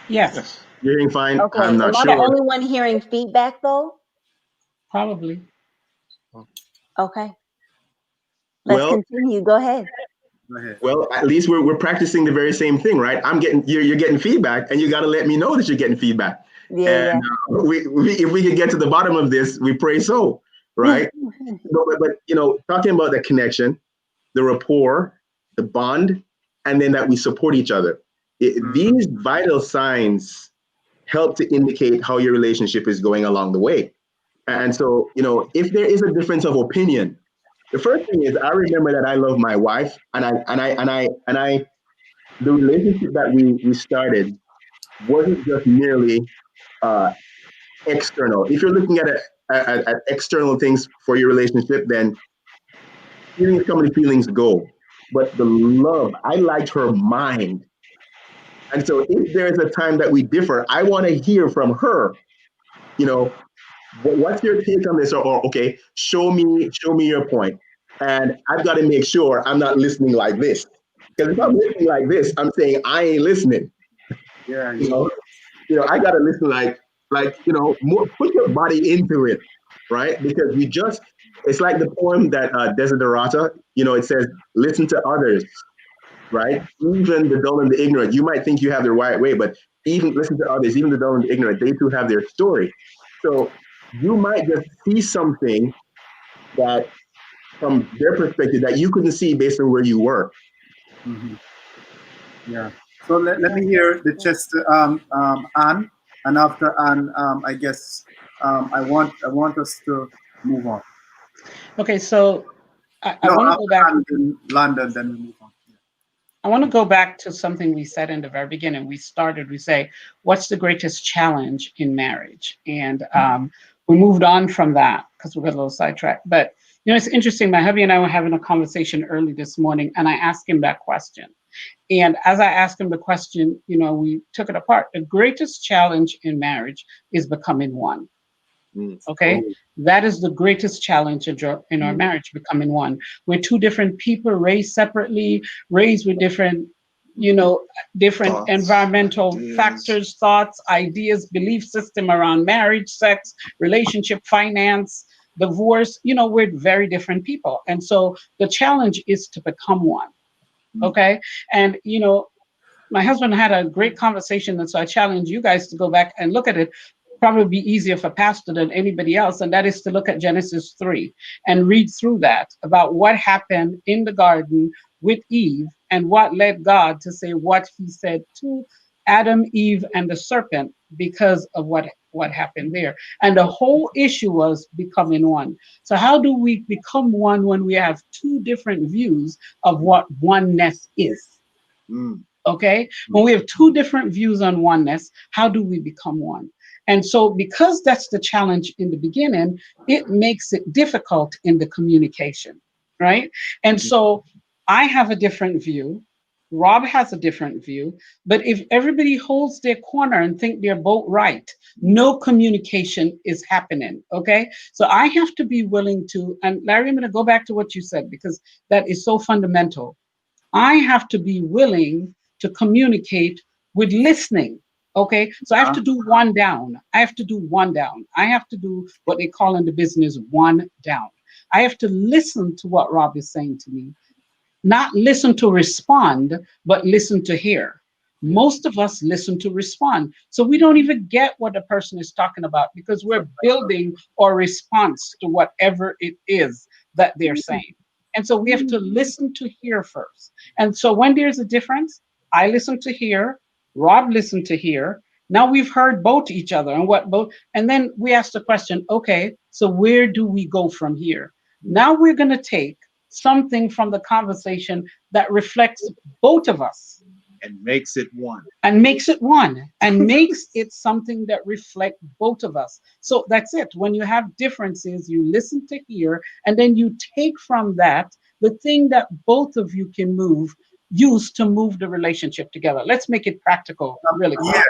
Yes. You're hearing fine? Okay. I'm not sure. Am I the only one hearing feedback though? Probably. Okay. Let's continue. Go ahead. Go ahead. Well, at least we're practicing the very same thing, right? You're getting feedback, and you got to let me know that you're getting feedback. Yeah, And if we can get to the bottom of this, we pray so, right? but talking about the connection, the rapport, the bond, and then that we support each other. These vital signs help to indicate how your relationship is going along the way. And so, if there is a difference of opinion, the first thing is I remember that I love my wife, and the relationship that we started wasn't just merely external. If you're looking at external things for your relationship, then feelings come and feelings go. But the love, I liked her mind. And so if there's a time that we differ, I want to hear from her, what's your take on this? Or okay, show me your point. And I've got to make sure I'm not listening like this. Because if I'm listening like this, I'm saying I ain't listening. Yeah. I got to listen more, put your body into it, right? Because it's like the poem that Desiderata, it says, listen to others, right? Even the dull and the ignorant, you might think you have the right way, but even listen to others, even the dull and the ignorant, they too have their story. So you might just see something that from their perspective that you couldn't see based on where you were. Mm-hmm. Yeah. So let me hear the Chester Anne, and after Anne, I guess I want us to move on. Okay, so I want to go back. In London, then we move on. I want to go back to something we said in the very beginning. We say, what's the greatest challenge in marriage? And we moved on from that because we got a little sidetracked. But, it's interesting. My hubby and I were having a conversation early this morning, and I asked him that question. And as I asked him the question, we took it apart. The greatest challenge in marriage is becoming one. Okay, that is the greatest challenge in our marriage, becoming one. We're two different people, raised separately, raised with different thoughts, environmental factors, thoughts, ideas, belief system around marriage, sex, relationship, finance, divorce. We're very different people. And so the challenge is to become one. Okay. And, my husband had a great conversation. And so I challenge you guys to go back and look at it. Probably be easier for pastor than anybody else. And that is to look at Genesis 3 and read through that about what happened in the garden with Eve and what led God to say what he said to Adam, Eve, and the serpent because of what happened there. And the whole issue was becoming one. So how do we become one when we have two different views of what oneness is? Okay? When we have two different views on oneness, how do we become one? And so because that's the challenge in the beginning, it makes it difficult in the communication, right? And so I have a different view. Rob has a different view. But if everybody holds their corner and think they're both right, no communication is happening, okay? So I have to be willing to, and Larry, I'm going to go back to what you said because that is so fundamental. I have to be willing to communicate with listening. Okay, so I have to do one down. I have to do what they call in the business one down. I have to listen to what Rob is saying to me, not listen to respond, but listen to hear. Most of us listen to respond. So we don't even get what the person is talking about because we're building our response to whatever it is that they're saying. And so we have to listen to hear first. And so when there's a difference, I listen to hear, Rob listened to hear. Now we've heard both each other and then we ask the question, okay, so where do we go from here? Now we're going to take something from the conversation that reflects both of us. And makes it one. And makes it something that reflects both of us. So that's it. When you have differences, you listen to hear, and then you take from that the thing that both of you can use to move the relationship together. Let's make it practical, really quick. Yes,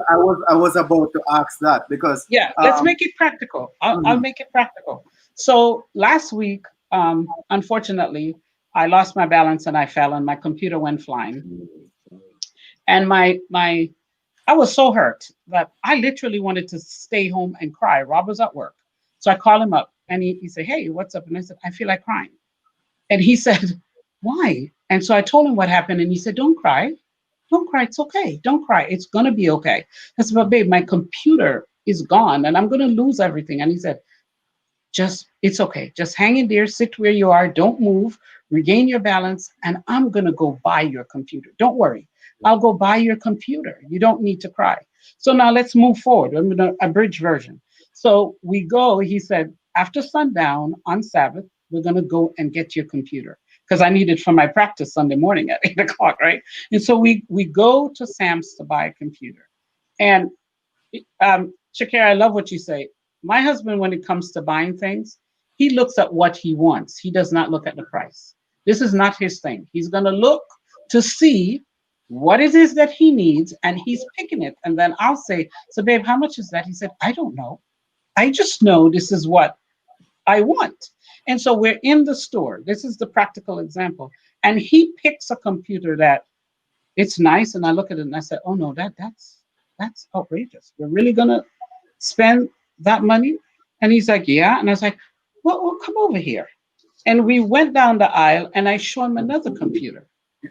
I was about to ask that because let's make it practical. I'll make it practical. So last week, unfortunately, I lost my balance and I fell and my computer went flying. And I was so hurt that I literally wanted to stay home and cry. Rob was at work. So I called him up and he said, hey, what's up? And I said, I feel like crying. And he said, why? And so I told him what happened, and he said, "Don't cry. Don't cry. It's okay. Don't cry. It's going to be okay." I said, "But babe, my computer is gone and I'm going to lose everything." And he said, it's okay. Just hang in there, sit where you are, don't move, regain your balance, and I'm going to go buy your computer. Don't worry. I'll go buy your computer. You don't need to cry. So now let's move forward. I'm going to abridge version. So we go, he said, after sundown on Sabbath, we're going to go and get your computer because I need it for my practice Sunday morning at 8 o'clock, right? And so we go to Sam's to buy a computer. And Schkara, I love what you say. My husband, when it comes to buying things, he looks at what he wants. He does not look at the price. This is not his thing. He's going to look to see what it is that he needs, and he's picking it. And then I'll say, "So babe, how much is that?" He said, "I don't know. I just know this is what I want." And so we're in the store. This is the practical example. And he picks a computer that it's nice. And I look at it and I said, "Oh no, that's outrageous. We're really going to spend that money?" And he's like, "Yeah." And I was like, well, come over here. And we went down the aisle and I showed him another computer.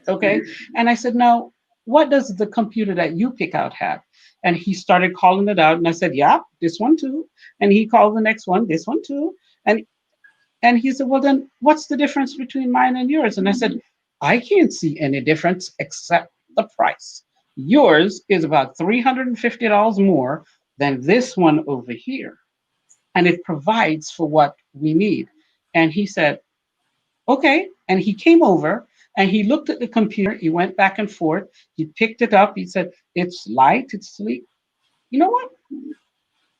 Okay. And I said, "Now, what does the computer that you pick out have?" And he started calling it out. And I said, "Yeah, this one too." And he called the next one, "This one too." And he said, "Well, then what's the difference between mine and yours?" And I said, "I can't see any difference except the price. Yours is about $350 more than this one over here. And it provides for what we need." And he said, "Okay." And he came over and he looked at the computer. He went back and forth. He picked it up. He said, "It's light, it's sleek. You know what?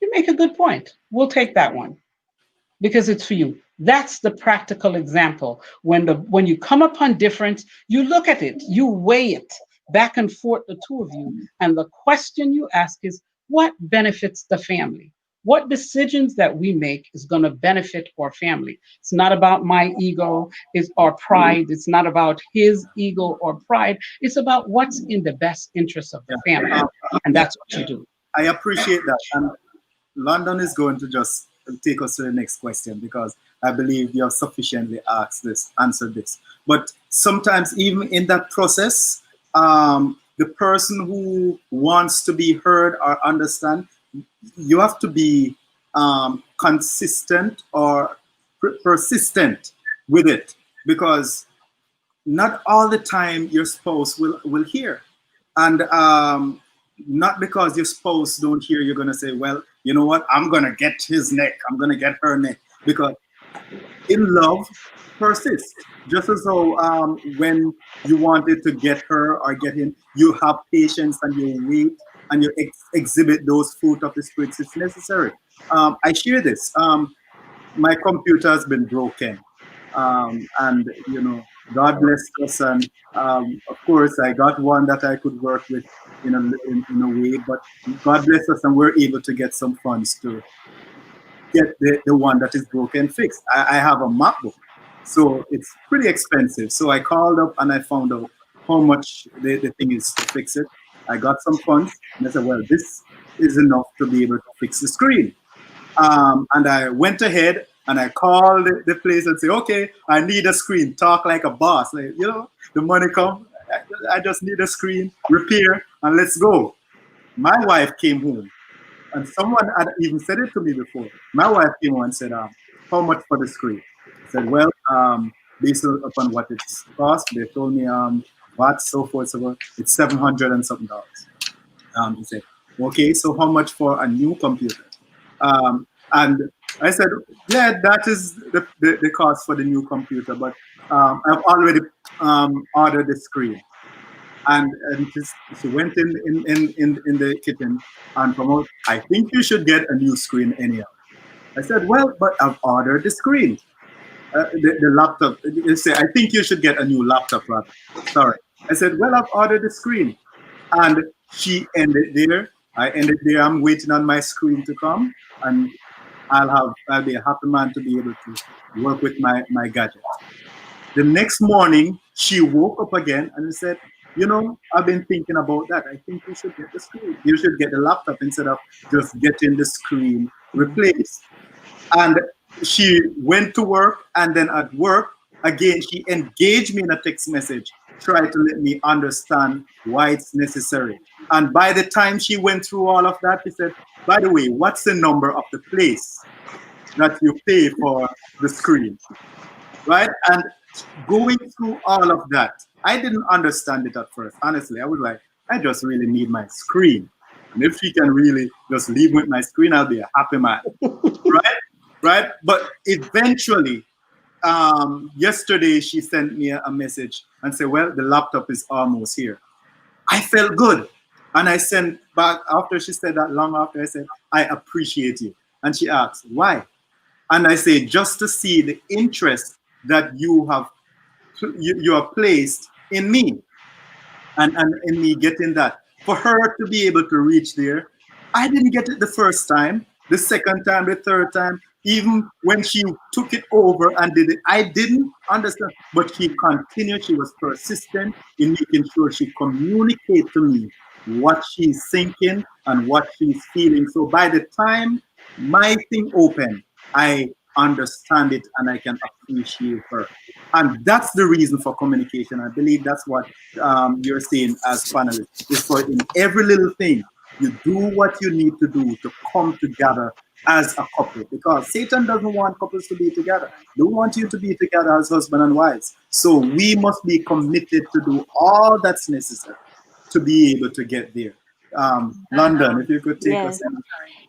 You make a good point. We'll take that one because it's for you." That's the practical example. When you come upon difference, you look at it, you weigh it back and forth, the two of you. And the question you ask is, what benefits the family? What decisions that we make is going to benefit our family? It's not about my ego or pride. It's not about his ego or pride. It's about what's in the best interest of the family. And that's what you do. I appreciate that. And London is going to just take us to the next question because I believe you have sufficiently answered this. But sometimes even in that process, the person who wants to be heard or understand, you have to be consistent or persistent with it, because not all the time your spouse will hear. And not because your spouse don't hear, you're going to say, "Well, you know what, I'm going to get his neck, I'm going to get her neck." Because in love, persist. Just as though when you wanted to get her or get him, you have patience and you wait and you exhibit those fruit of the spirits. It's necessary. I share this. My computer has been broken. And, God bless us. And of course, I got one that I could work with in a way. But God bless us, and we're able to get some funds to get the one that is broken fixed. I have a MacBook, so it's pretty expensive. So I called up and I found out how much the thing is to fix it. I got some funds, and I said, "Well, this is enough to be able to fix the screen." And I went ahead and I called the place and say, "Okay, I need a screen." Talk like a boss. Like, the money come. I just need a screen, repair, and let's go. My wife came home, and someone had even said it to me before. My wife came home and said, "How much for the screen?" I said, "Well, based upon what it's cost, they told me what, so forth, so forth. It's $700 and something dollars." He said, "Okay, so how much for a new computer?" And I said, "Yeah, that is the cost for the new computer, but I've already ordered the screen." And she went in the kitchen and promoted, "I think you should get a new screen anyhow." I said, "Well, but I've ordered the screen, the laptop." They say, "I think you should get a new laptop, rather." Sorry. I said, "Well, I've ordered the screen." And she ended there. I ended there. I'm waiting on my screen to come, and I'll be a happy man to be able to work with my gadget. The next morning, she woke up again and said, "I've been thinking about that. I think you should get the screen. You should get the laptop instead of just getting the screen replaced." And she went to work, and then at work, Again, she engaged me in a text message, tried to let me understand why it's necessary. And by the time she went through all of that, she said, by the way, what's the number of the place that you pay for the screen? Right? And going through all of that, I didn't understand it at first. Honestly, I was like, I just really need my screen. And if she can really just leave with my screen, I'll be a happy man. Right? Right? But eventually, yesterday she sent me a message and said, well, the laptop is almost here. I felt good. And I sent back, after she said that, long after, I said, I appreciate you. And she asked, why? And I say, just to see the interest that you have placed in me and in me getting that. For her to be able to reach there, I didn't get it the first time, the second time, the third time, even when she took it over and did it, I didn't understand. But she continued, she was persistent in making sure she communicated to me what she's thinking and what she's feeling. So by the time my thing opened, I understand it and I can appreciate her. And that's the reason for communication. I believe that's what you're saying as panelists. Is for in every little thing, you do what you need to do to come together as a couple. Because Satan doesn't want couples to be together. They want you to be together as husband and wives. So we must be committed to do all that's necessary to be able to get there. London, if you could take us in.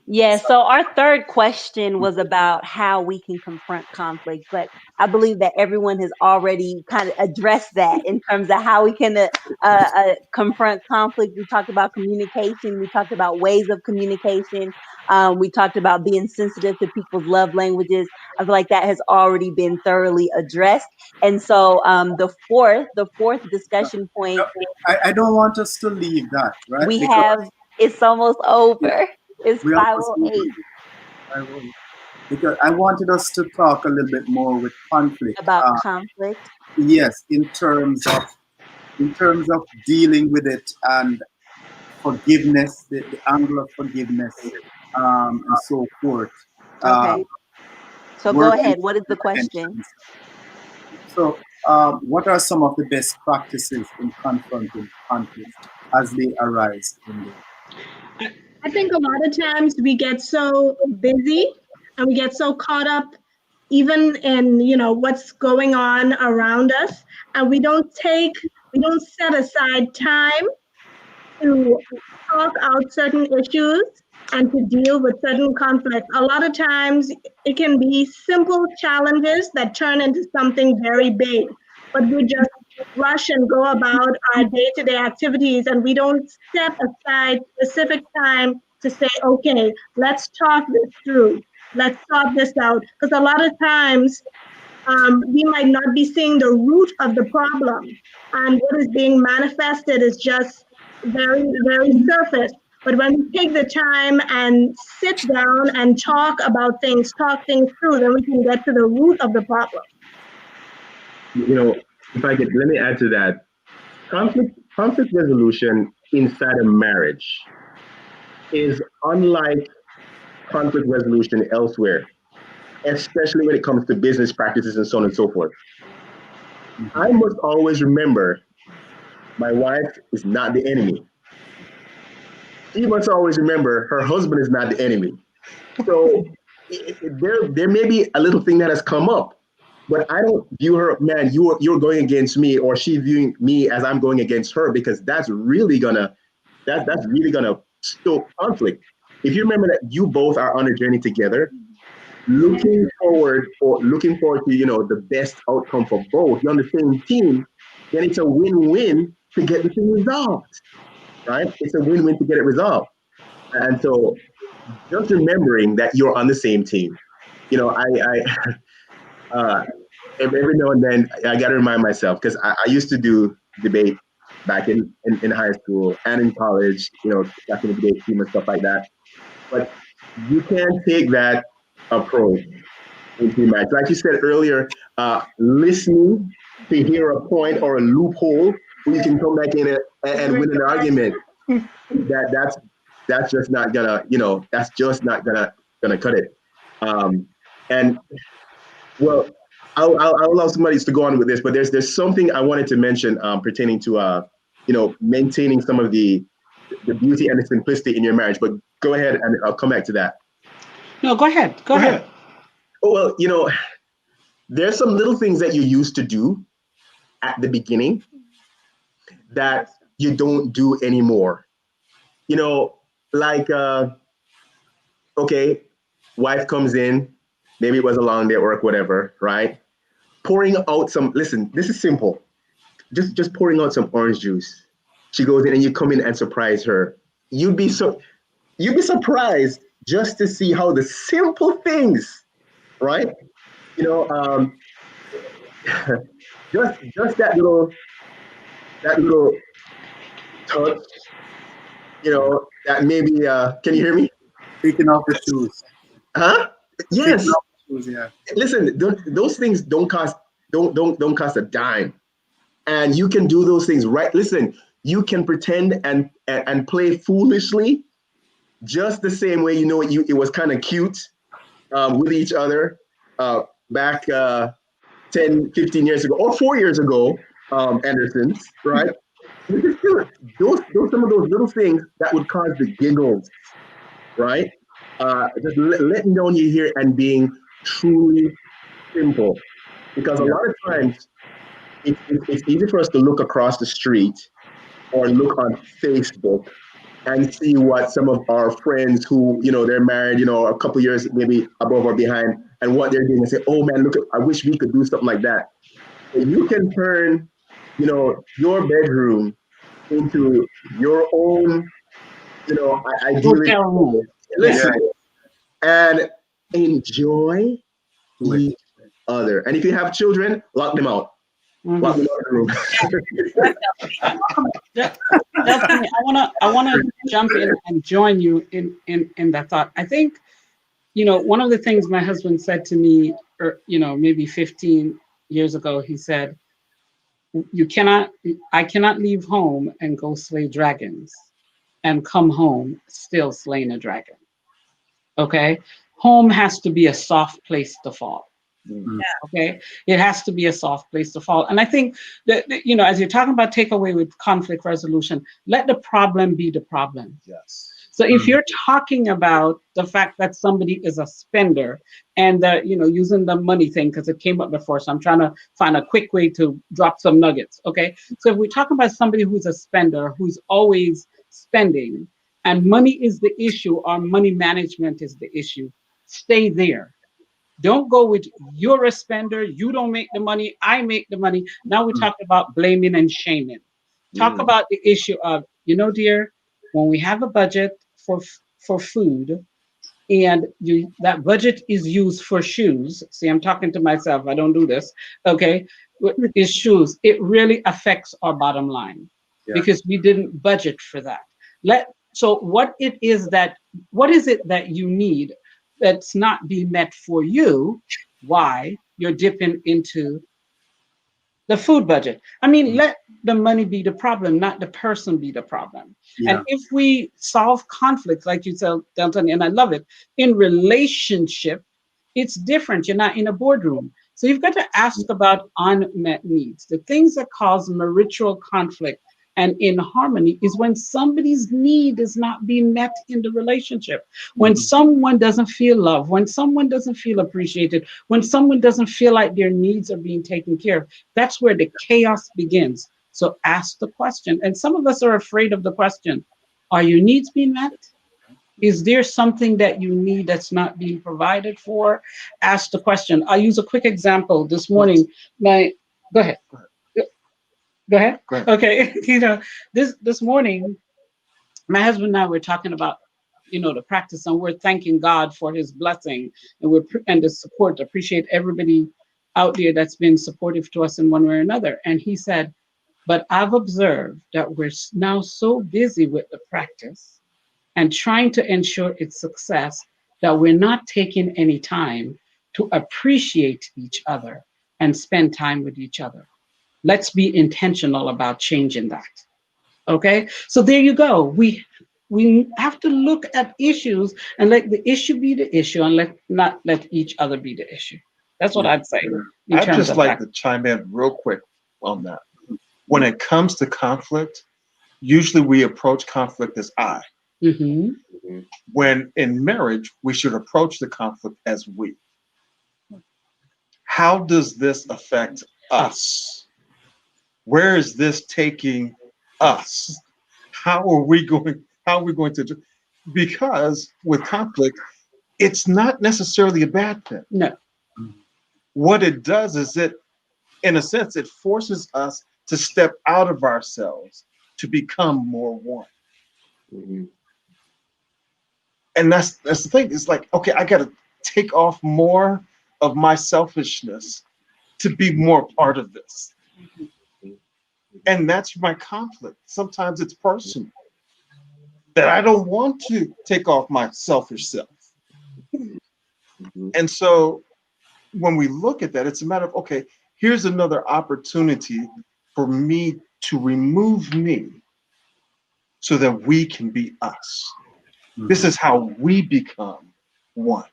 Yeah, so our third question was about how we can confront conflict, but I believe that everyone has already kind of addressed that in terms of how we can confront conflict. We talked about communication. We talked about ways of communication. We talked about being sensitive to people's love languages. I feel like that has already been thoroughly addressed. And so the fourth discussion point. I don't want us to leave that, right? We have, it's almost over. It's 5:08. Because I wanted us to talk a little bit more with conflict. About conflict. Yes, in terms of dealing with it and forgiveness, the angle of forgiveness, and so forth. Okay. So go ahead. What is the question? So, what are some of the best practices in confronting conflicts as they arise in there? I think a lot of times we get so busy and we get so caught up even in, what's going on around us, and we don't set aside time to talk out certain issues and to deal with certain conflicts. A lot of times it can be simple challenges that turn into something very big, but we just rush and go about our day-to-day activities and we don't set aside specific time to say, okay, let's talk this through. Let's sort this out. Because a lot of times we might not be seeing the root of the problem, and what is being manifested is just very, very surface. But when we take the time and sit down and talk about things, talk things through, then we can get to the root of the problem. If I could, let me add to that. Conflict resolution inside a marriage is unlike conflict resolution elsewhere, especially when it comes to business practices and so on and so forth. I must always remember my wife is not the enemy. She must always remember her husband is not the enemy. So there may be a little thing that has come up, but I don't view her, man, you're going against me, or she viewing me as I'm going against her, because that's really gonna stoke conflict. If you remember that you both are on a journey together, looking forward to the best outcome for both, you're on the same team, then it's a win-win to get the thing resolved, right? It's a win-win to get it resolved. And so just remembering that you're on the same team. Every now and then I got to remind myself, because I used to do debate back in high school and in college, back in the debate team and stuff like that. But you can't take that approach into match. Like you said earlier, listening to hear a point or a loophole where you can come back in and win an argument. That's just not gonna, that's just not gonna cut it. I'll allow somebody to go on with this, but there's something I wanted to mention pertaining to maintaining some of the beauty and the simplicity in your marriage. But go ahead, and I'll come back to that. No, go ahead. Go ahead. Oh, well, there's some little things that you used to do at the beginning that you don't do anymore. Like okay, wife comes in, maybe it was a long day at work, whatever, right? Pouring out listen, this is simple. Just pouring out some orange juice. She goes in and you come in and surprise her. You'd be surprised just to see how the simple things, right? Just that little touch, that maybe can you hear me? Taking off the shoes. Huh? Yes. Taking off the shoes, yeah. Listen, those things don't cost a dime. And you can do those things, right? Listen, you can pretend and play foolishly just the same way it was kind of cute with each other back 10, 15 years ago, or 4 years ago, Andersons, right? You just do it. Those some of those little things that would cause the giggles, right? Just letting down your hair and being truly simple. Because a lot of times it's easy for us to look across the street or look on Facebook and see what some of our friends who, they're married, a couple years maybe above or behind, and what they're doing, and say, oh man, look, I wish we could do something like that. But you can turn, your bedroom into your own, ideally, listen, and enjoy each other. And if you have children, lock them out. Lock them out of the room. I wanna jump in and join you in that thought. I think, one of the things my husband said to me, maybe 15 years ago, he said, I cannot leave home and go slay dragons and come home still slaying a dragon. Okay? Home has to be a soft place to fall. Okay, it has to be a soft place to fall. And I think that, as you're talking about takeaway with conflict resolution, let the problem be the problem. Yes. So if you're talking about the fact that somebody is a spender and that, using the money thing, because it came up before, so I'm trying to find a quick way to drop some nuggets. Okay, so if we're talking about somebody who's a spender, who's always spending, and money is the issue, or money management is the issue, stay there. Don't go with you're a spender, you don't make the money, I make the money. Now we talk about blaming and shaming. Talk about the issue of, dear, when we have a budget for food and that budget is used for shoes. See, I'm talking to myself, I don't do this. Okay, is shoes. It really affects our bottom line because we didn't budget for that. So what is it that you need that's not being met for you? Why you're dipping into the food budget? I mean, let the money be the problem, not the person be the problem. And if we solve conflicts, like you said, Delthony, and I love it, in relationship, it's different. You're not in a boardroom. So you've got to ask about unmet needs. The things that cause marital conflict and in harmony is when somebody's need is not being met in the relationship, when someone doesn't feel loved, when someone doesn't feel appreciated, when someone doesn't feel like their needs are being taken care of. That's where the chaos begins. So ask the question. And some of us are afraid of the question. Are your needs being met? Is there something that you need that's not being provided for? Ask the question. I'll use a quick example. This morning, go ahead. Go ahead. Okay. This morning, my husband and I were talking about, the practice, and we're thanking God for his blessing and the support. Appreciate everybody out there that's been supportive to us in one way or another. And he said, but I've observed that we're now so busy with the practice and trying to ensure its success that we're not taking any time to appreciate each other and spend time with each other. Let's be intentional about changing that. Okay, so there you go. We have to look at issues and let the issue be the issue and not let each other be the issue. That's what I'd say. I'd just like to chime in real quick on that. When it comes to conflict, usually we approach conflict as I. Mm-hmm. When in marriage, we should approach the conflict as we. How does this affect us? Where is this taking us? How are we going to? Because with conflict, it's not necessarily a bad thing. No. What it does is in a sense, it forces us to step out of ourselves to become more one. Mm-hmm. And that's the thing. It's like, okay, I got to take off more of my selfishness to be more part of this. And that's my conflict. Sometimes it's personal, that I don't want to take off my selfish self. And so when we look at that, it's a matter of, okay, here's another opportunity for me to remove me so that we can be us. This is how we become one.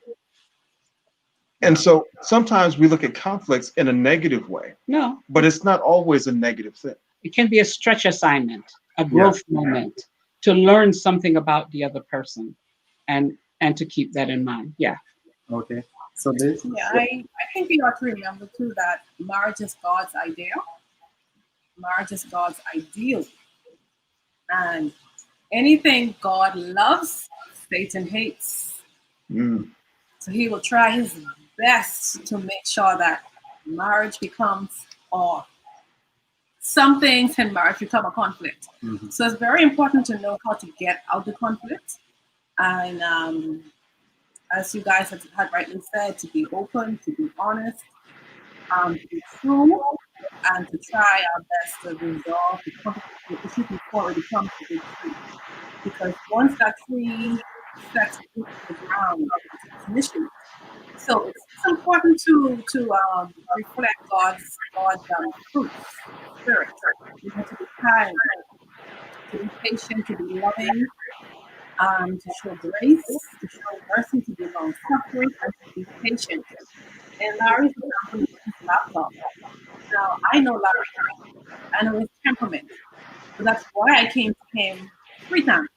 And so sometimes we look at conflicts in a negative way. No. But it's not always a negative thing. It can be a stretch assignment, a growth moment to learn something about the other person and to keep that in mind. Yeah. Okay. So this. Yeah, I think we ought to remember too that marriage is God's idea. Marriage is God's ideal. And anything God loves, Satan hates. So he will try his best to make sure that marriage becomes, or some things in marriage become a conflict. So it's very important to know how to get out the conflict. And as you guys had rightly said, to be open, to be honest, to be true, and to try our best to resolve the issue before it becomes a big tree. Because once that tree sets to the ground, it's an issue. So it's important to reflect God's fruits, spirit. You know, to be kind, to be patient, to be loving, to show grace, to show mercy, to be long suffering, and to be patient. And Larry's example is his laptop. Now I know Larry. I know his temperament. So that's why I came to him 3 times.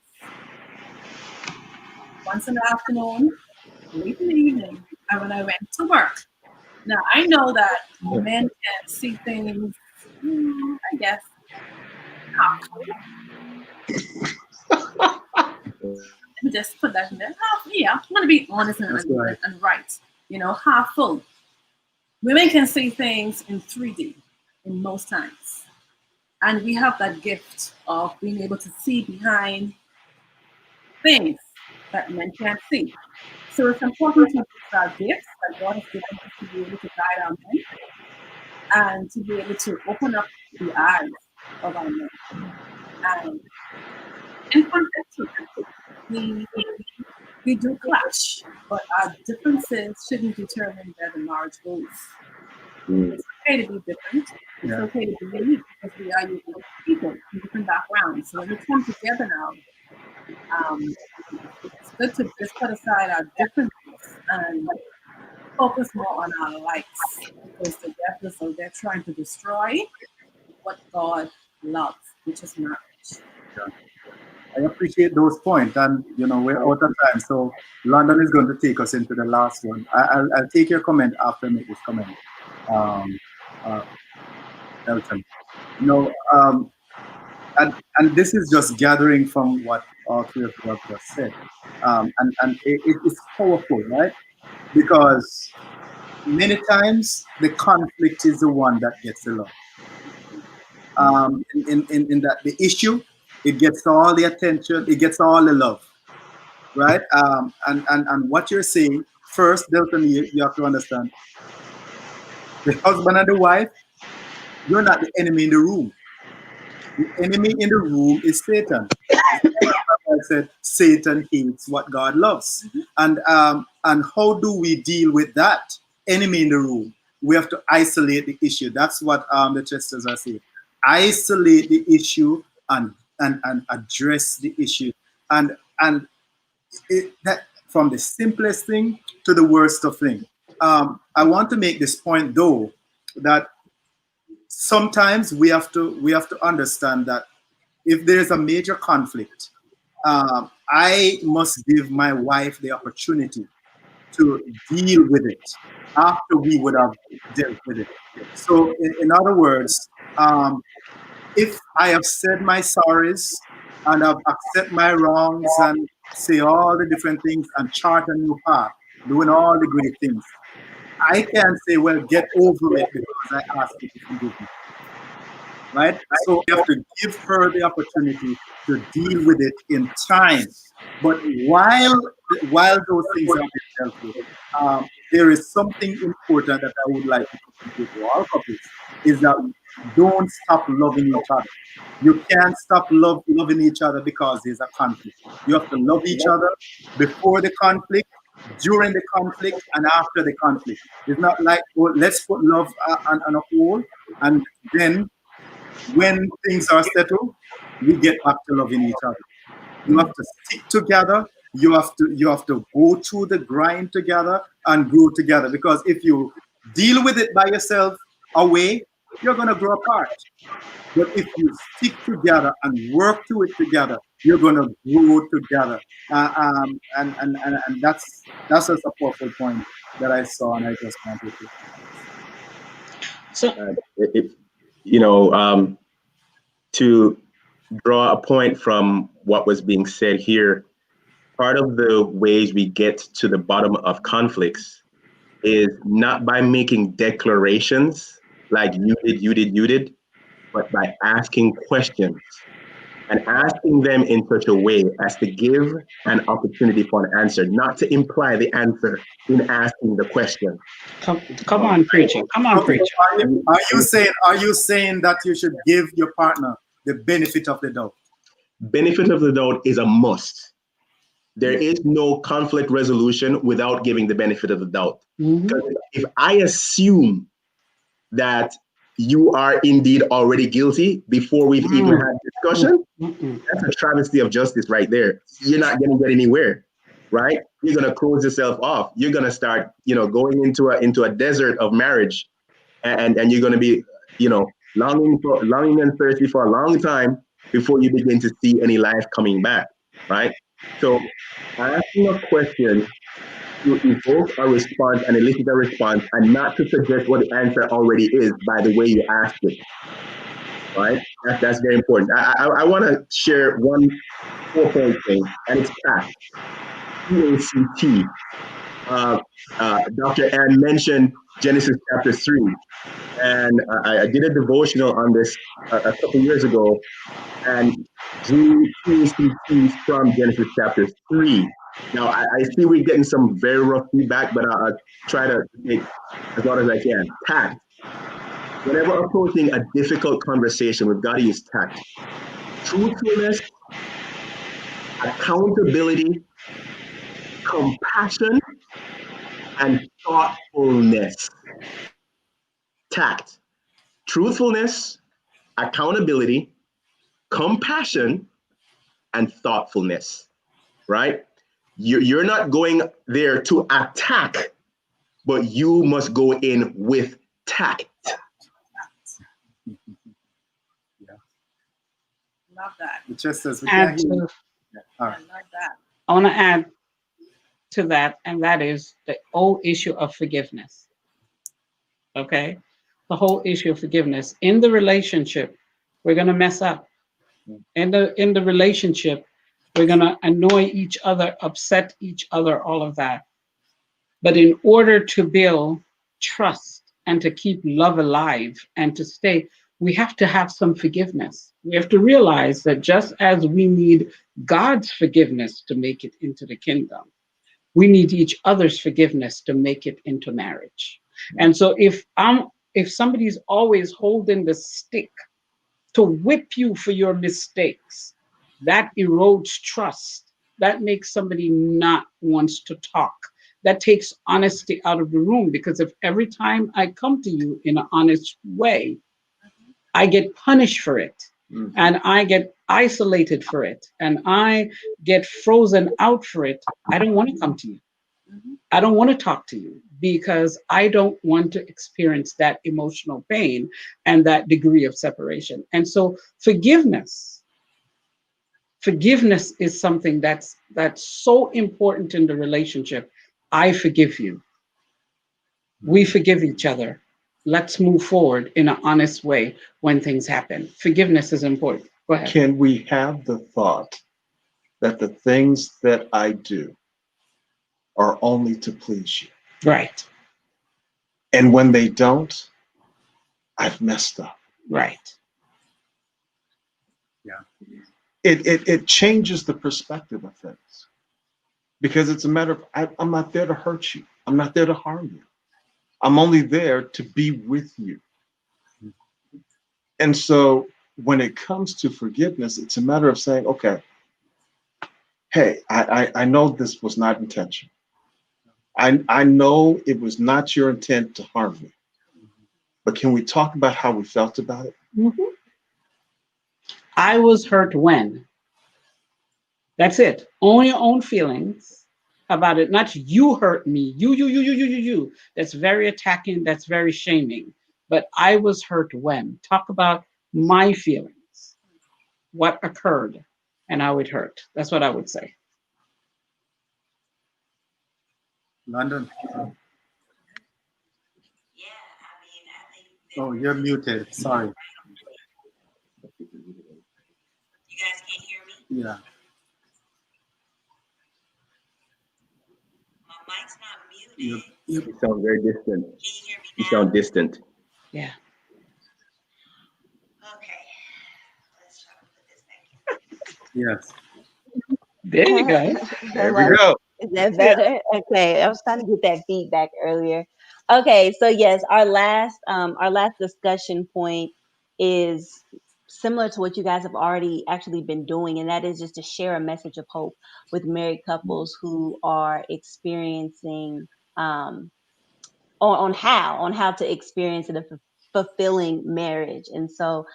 Once in the afternoon, late in the evening, and when I went to work. Now, I know that men can see things, I guess, let me just put that in there. I'm going to be honest and right. You know, half full. Women can see things in 3D in most times. And we have that gift of being able to see behind things that men can't see. So it's important to use our gifts that God has given us to be able to guide our men and to be able to open up the eyes of our men. And in conflict, we do clash, but our differences shouldn't determine where the marriage goes. It's okay to be different. It's okay to be unique because we are unique people from different backgrounds. So when we come together now, it's good to just put aside our differences and focus more on our likes, because the devil is out there trying to destroy what God loves, which is marriage. I appreciate those points, and you know we're out of time, so London is going to take us into the last one. I'll take your comment after I make this comment, Delthony. You know, and this is just gathering from what all 3 of you have just said, and it's powerful, right? Because many times the conflict is the one that gets the love. In that the issue, it gets all the attention, it gets all the love, right? And what you're saying, first, Delthony, you have to understand, the husband and the wife, you're not the enemy in the room. The enemy in the room is Satan. I said Satan hates what God loves. And how do we deal with that enemy in the room? We have to isolate the issue. That's what the Chesters are saying. Isolate the issue and address the issue. And that from the simplest thing to the worst of thing. I want to make this point though, that sometimes we have to understand that if there is a major conflict, I must give my wife the opportunity to deal with it after we would have dealt with it. So, in other words, if I have said my sorries and I've accept my wrongs and say all the different things and chart a new path, doing all the great things, I can say, well, get over it because I asked you to forgive me. Right? So you have to give her the opportunity to deal with it in time. But while those things are being dealt with, there is something important that I would like to communicate to all couples, is that don't stop loving each other. You can't stop loving each other because there's a conflict. You have to love each other before the conflict, during the conflict, and after the conflict. It's not like, well, let's put love on a hold, and then when things are settled, we get back to loving each other. You have to stick together. You have to go through the grind together and grow together. Because if you deal with it by yourself away, you're gonna grow apart. But if you stick together and work through it together, you're gonna grow together. And that's just a powerful point that I saw, and I just wanted to. So, to draw a point from what was being said here, part of the ways we get to the bottom of conflicts is not by making declarations like you did, but by asking questions and asking them in such a way as to give an opportunity for an answer, not to imply the answer in asking the question. Come on, preaching. Come on, preaching. Are you saying that you should give your partner the benefit of the doubt? Benefit of the doubt is a must. There is no conflict resolution without giving the benefit of the doubt. Because if I assume that you are indeed already guilty before we've even had discussion, that's a travesty of justice right there. You're not going to get anywhere, right? You're going to close yourself off. You're going to start, going into a desert of marriage, and you're going to be, longing and thirsty for a long time before you begin to see any life coming back, right? So asking a question to evoke a response and elicit a response, and not to suggest what the answer already is by the way you asked it, right? That's very important. I want to share one 4-point thing, and it's PACT. Dr. Ann mentioned Genesis chapter 3, and I did a devotional on this a couple years ago, and drew from Genesis chapter 3. Now, I see we're getting some very rough feedback, but I'll try to take as long as I can. Tact. Whenever approaching a difficult conversation, we've got to use tact. Truthfulness, accountability, compassion, and thoughtfulness. Tact. Truthfulness, accountability, compassion, and thoughtfulness, right? You're not going there to attack, but you must go in with tact. Yeah. Love that. I love that. I want to add to that, and that is the whole issue of forgiveness. Okay? The whole issue of forgiveness. In the relationship, we're going to mess up. In the relationship, we're going to annoy each other, upset each other, all of that. But in order to build trust and to keep love alive and to stay, we have to have some forgiveness. We have to realize that just as we need God's forgiveness to make it into the kingdom, we need each other's forgiveness to make it into marriage. And so if somebody's always holding the stick to whip you for your mistakes, that erodes trust. That makes somebody not wants to talk. That takes honesty out of the room, because if every time I come to you in an honest way, I get punished for it, and I get isolated for it, and I get frozen out for it, I don't want to come to you. I don't want to talk to you because I don't want to experience that emotional pain and that degree of separation. And so forgiveness is something that's so important in the relationship. I forgive you. We forgive each other. Let's move forward in an honest way when things happen. Forgiveness is important. Go ahead. Can we have the thought that the things that I do are only to please you? Right. And when they don't, I've messed up. Right. Yeah. It changes the perspective of things, because it's a matter of I'm not there to hurt you. I'm not there to harm you. I'm only there to be with you. And so when it comes to forgiveness, it's a matter of saying, okay, hey, I know this was not intentional. I know it was not your intent to harm me. But can we talk about how we felt about it? Mm-hmm. I was hurt when. That's it. Own your own feelings about it. Not you hurt me. You. That's very attacking. That's very shaming. But I was hurt when. Talk about my feelings, what occurred, and how it hurt. That's what I would say. London. Yeah, I mean, I think. Oh, you're muted. Sorry. You guys can't hear me? Yeah. My mic's not muted. You sound very distant. Can you hear me now? You sound distant. Yeah. Okay. Let's try to put this back in. Yes. There you go. There we go. Is that better? Okay, I was trying to get that feedback earlier. Okay, so yes, our last discussion point is similar to what you guys have already actually been doing, and that is just to share a message of hope with married couples who are experiencing on how to experience a fulfilling marriage. And so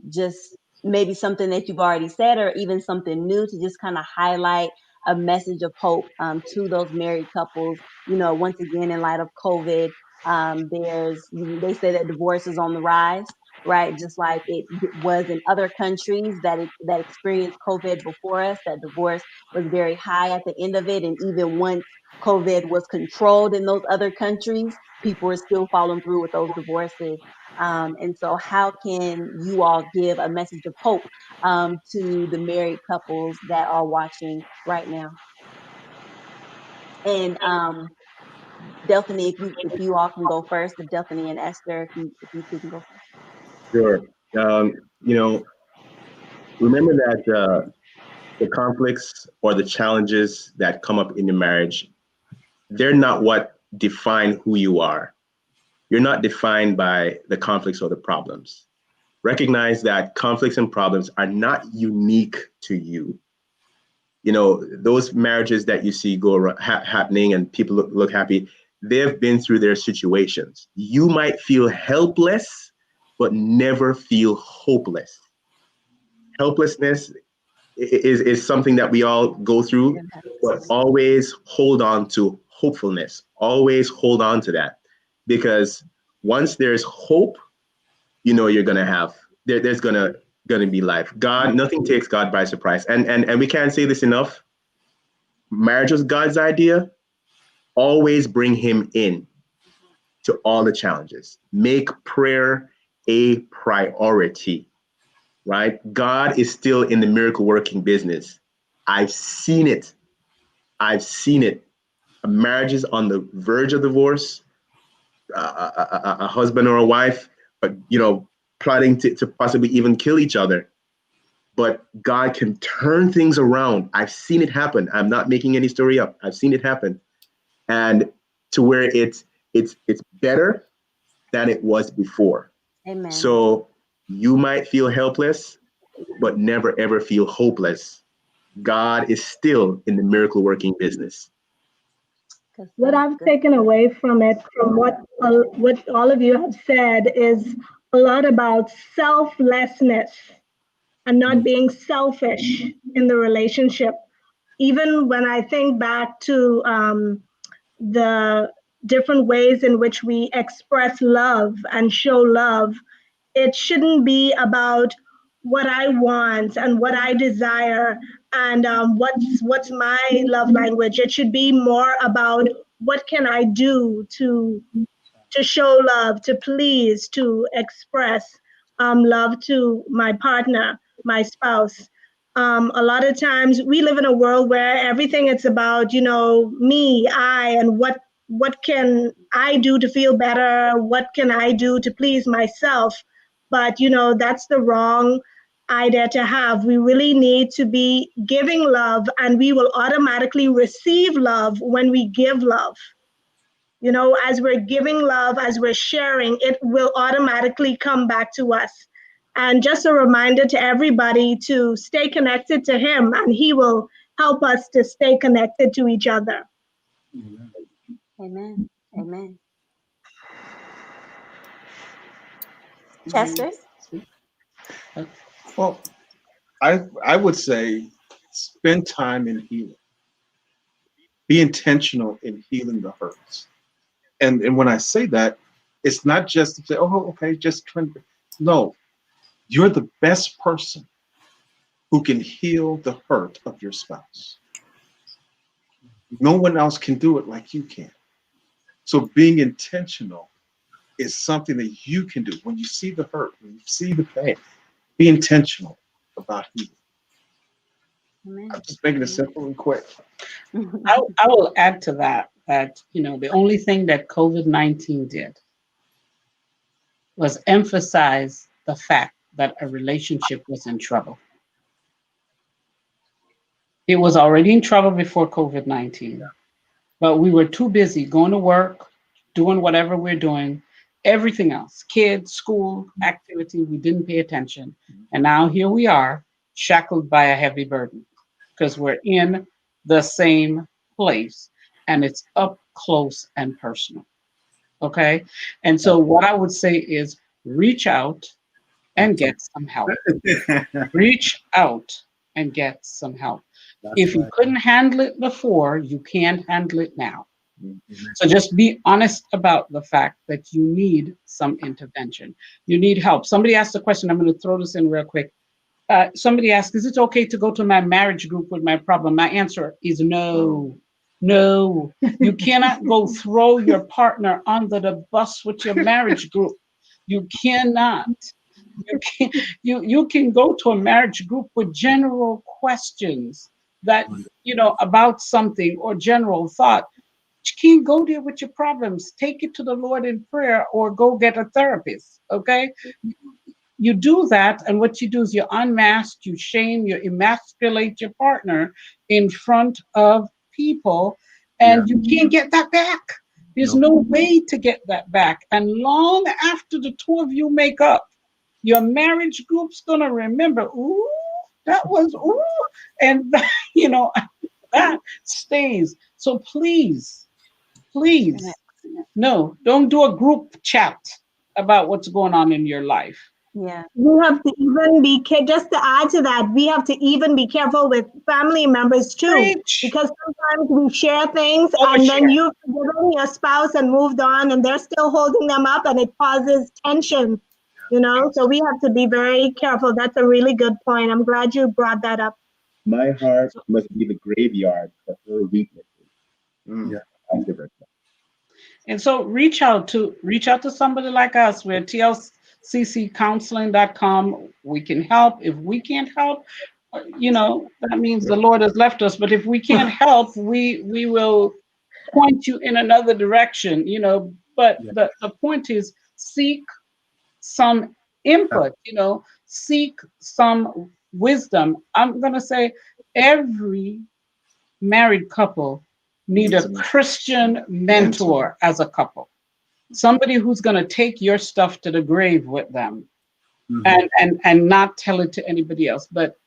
just maybe something that you've already said or even something new to just kind of highlight a message of hope to those married couples. Once again, in light of COVID, they say that divorce is on the rise, right? Just like it was in other countries that experienced COVID before us, that divorce was very high at the end of it. And even once COVID was controlled in those other countries, people are still following through with those divorces. And so how can you all give a message of hope to the married couples that are watching right now? And Delthony, if you all can go first, if Delthony and Esther, if you two can go first. Sure. Remember that the conflicts or the challenges that come up in your marriage, they're not what define who you are. You're not defined by the conflicts or the problems. Recognize that conflicts and problems are not unique to you. Those marriages that you see go happening and people look happy, they've been through their situations. You might feel helpless, but never feel hopeless. Helplessness is something that we all go through, but always hold on to hopefulness. Always hold on to that, because once there's hope, you're gonna have there's gonna be life. Nothing takes God by surprise, and we can't say this enough. Marriage was God's idea. Always bring Him in to all the challenges. Make prayer a priority. Right? God is still in the miracle working business. I've seen it. A marriage is on the verge of divorce, a husband or a wife, plotting to possibly even kill each other. But God can turn things around. I've seen it happen. I'm not making any story up. I've seen it happen. And to where it's better than it was before. Amen. So you might feel helpless, but never ever feel hopeless. God is still in the miracle working business. What I've taken away from it, from what all of you have said, is a lot about selflessness and not being selfish in the relationship. Even when I think back to the different ways in which we express love and show love, it shouldn't be about what I want and what I desire and what's my love language. It should be more about what can I do to show love, to please, to express love to my partner, my spouse. A lot of times we live in a world where everything it's about, me, I, and what can I do to feel better? What can I do to please myself? But that's the wrong idea to have. We really need to be giving love, and we will automatically receive love when we give love. As we're giving love, as we're sharing, it will automatically come back to us. And just a reminder to everybody to stay connected to him, and he will help us to stay connected to each other. Amen. Amen. Chester? Well, I would say spend time in healing. Be intentional in healing the hurts. And when I say that, it's not just to say, oh, okay, just trying to. No, you're the best person who can heal the hurt of your spouse. No one else can do it like you can. So being intentional is something that you can do. When you see the hurt, when you see the pain, be intentional about healing. I'm just making it simple and quick. I will add to that the only thing that COVID-19 did was emphasize the fact that a relationship was in trouble. It was already in trouble before COVID-19, but we were too busy going to work, doing whatever we're doing, everything else, kids, school, activity, we didn't pay attention. And now here we are, shackled by a heavy burden because we're in the same place and it's up close and personal. Okay. And so what I would say is reach out and get some help. Reach out and get some help. If you couldn't handle it before, you can't handle it now. So just be honest about the fact that you need some intervention. You need help. Somebody asked a question. I'm going to throw this in real quick. Somebody asked, is it okay to go to my marriage group with my problem? My answer is no. No, you cannot go throw your partner under the bus with your marriage group. You cannot. You can go to a marriage group with general questions that, about something or general thought. You can't go there with your problems. Take it to the Lord in prayer or go get a therapist, okay? You do that, and what you do is you unmask, you shame, you emasculate your partner in front of people, and you can't get that back. There's no way to get that back. And long after the two of you make up, your marriage group's gonna remember, ooh, that was, ooh, and that stays. So please, no, don't do a group chat about what's going on in your life. Yeah. We have to even be, just to add to that, we have to even be careful with family members too. Preach. Because sometimes we share things and then you've forgiven your spouse and moved on and they're still holding them up and it causes tension, so we have to be very careful. That's a really good point. I'm glad you brought that up. My heart must be the graveyard for her weaknesses. Yeah. And so reach out to somebody like us. We're tlcccounseling.com. We can help. If we can't help, that means the Lord has left us. But if we can't help, we will point you in another direction, But the point is seek some input, seek some wisdom. I'm going to say every married couple need a Christian mentor as a couple. Somebody who's going to take your stuff to the grave with them and not tell it to anybody else. But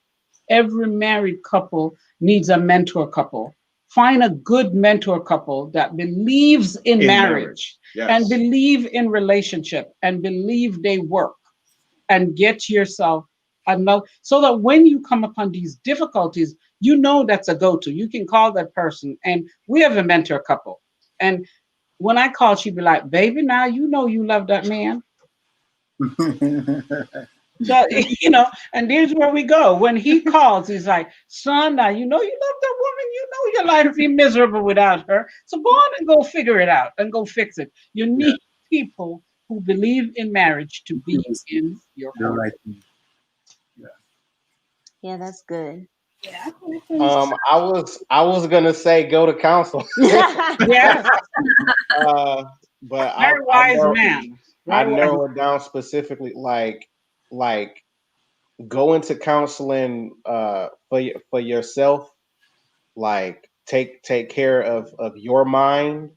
every married couple needs a mentor couple. Find a good mentor couple that believes in marriage. Yes. And believe in relationship and believe they work, and get yourself another, so that when you come upon these difficulties, that's a go-to. You can call that person. And we have a mentor couple. And when I called, she'd be like, baby, now you know you love that man. That, you know, and there's where we go. When he calls, he's like, son, now you know you love that woman. You know your life would be miserable without her. So go on and go figure it out and go fix it. You need people who believe in marriage to be in your home. Right. Yeah, that's good. Yeah. I was gonna say go to counsel. Yes, But very wise man. I Very narrow wise. it down specifically, like go into counseling for yourself. Like take care of your mind,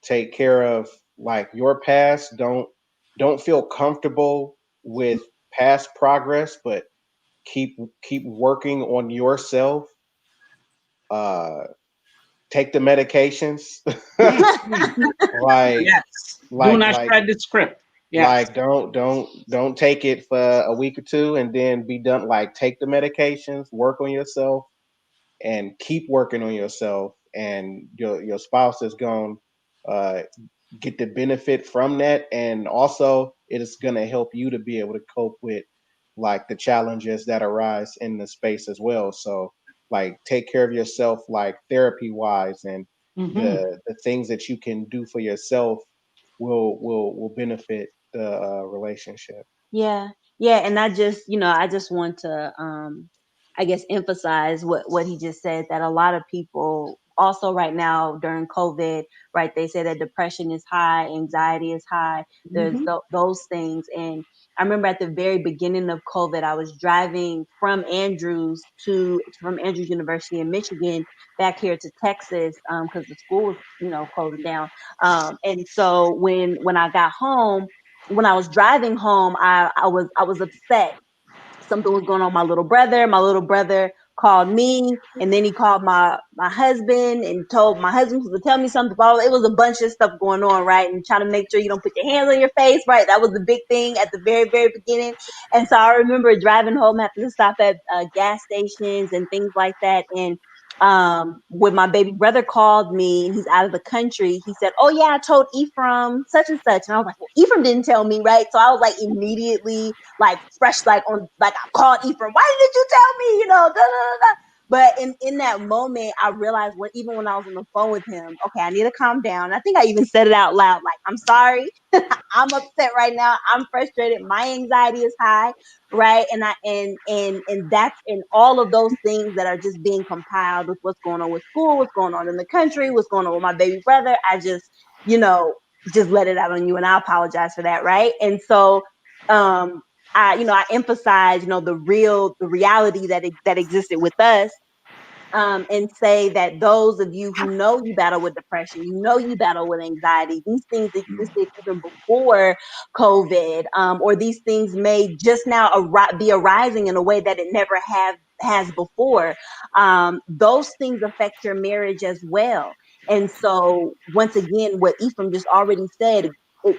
take care of like your past. Don't feel comfortable with past progress, but keep working on yourself. Take the medications. like Yes. like Do not like shred the script. Yes. like don't take it for a week or two and then be done. Like take the medications, work on yourself, and keep working on yourself, and your spouse is going to get the benefit from that, and also it is going to help you to be able to cope with like the challenges that arise in the space as well. So like take care of yourself, like therapy wise, and the things that you can do for yourself will benefit the relationship. Yeah, yeah, and I just want to, I guess, emphasize what he just said, that a lot of people also right now during COVID, right? They say that depression is high, anxiety is high. There's those things, and I remember at the very beginning of COVID, I was driving from Andrews University in Michigan back here to Texas, because the school was, closing down. And so when I got home, when I was driving home, I was upset. Something was going on with my little brother. My little brother called me, and then he called my husband and told my husband to tell me something. It was a bunch of stuff going on, right? And trying to make sure you don't put your hands on your face, right? That was the big thing at the very, very beginning. And so I remember driving home, having to stop at gas stations and things like that. And when my baby brother called me and he's out of the country, he said, oh yeah, I told Ephraim such and such. And I was like, well, Ephraim didn't tell me, right? So I was like immediately like fresh, like I called Ephraim, why didn't you tell me, da, da, da, da. But in that moment, I realized even when I was on the phone with him, okay, I need to calm down. I think I even said it out loud, like, I'm sorry. I'm upset right now. I'm frustrated. My anxiety is high, right? And that's in all of those things that are just being compiled with what's going on with school, what's going on in the country, what's going on with my baby brother. I just let it out on you, and I apologize for that, right? And so I emphasize, the reality that existed with us, and say that those of you who know you battle with depression, you battle with anxiety, these things existed even before COVID, or these things may just now be arising in a way that it never has before. Those things affect your marriage as well. And so once again, what Ephraim just already said,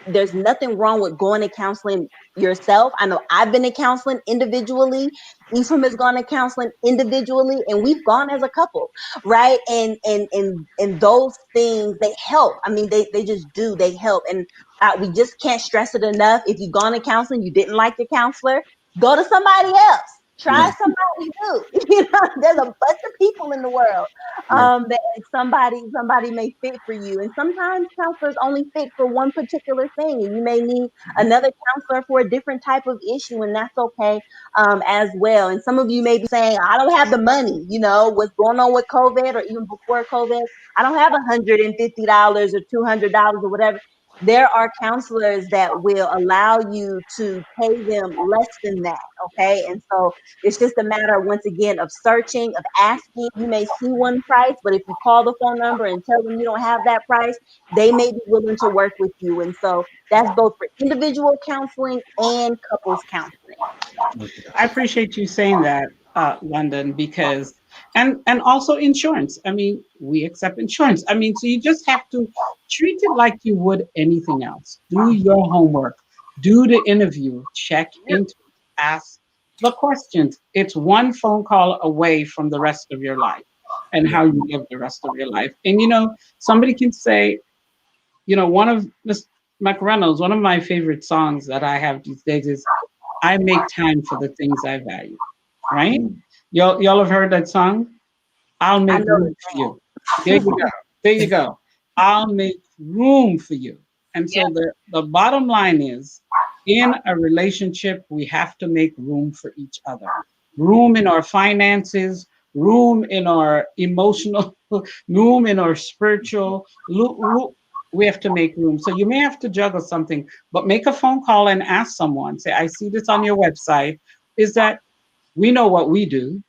there's nothing wrong with going to counseling yourself. I know I've been to counseling individually. Ephraim has gone to counseling individually, and we've gone as a couple, right? And those things, they help. I mean, they just do. They help, and we just can't stress it enough. If you've gone to counseling, you didn't like your counselor, go to somebody else. Try somebody new. There's a bunch of people in the world that somebody may fit for you, and sometimes counselors only fit for one particular thing, and you may need another counselor for a different type of issue, and that's okay as well. And some of you may be saying, I don't have the money, what's going on with COVID, or even before COVID, I don't have $150 or $200 or whatever. There are counselors that will allow you to pay them less than that. Okay. And so it's just a matter, once again, of searching, of asking. You may see one price, but if you call the phone number and tell them you don't have that price, they may be willing to work with you. And so that's both for individual counseling and couples counseling. I appreciate you saying that, London, because and also insurance. I mean, we accept insurance. I mean, so you just have to treat it like you would anything else. Do your homework, do the interview, check into it, ask the questions. It's one phone call away from the rest of your life. and how you live the rest of your life. And somebody can say, one of Miss McReynolds, one of my favorite songs that I have these days is "I Make Time for the Things I Value." Right? Y'all have heard that song? I'll make room for you. There you go. There you go. I'll make room for you. And so the bottom line is, in a relationship, we have to make room for each other. Room in our finances, room in our emotional, room in our spiritual. We have to make room. So you may have to juggle something, but make a phone call and ask someone. Say, I see this on your website. Is that we know what we do,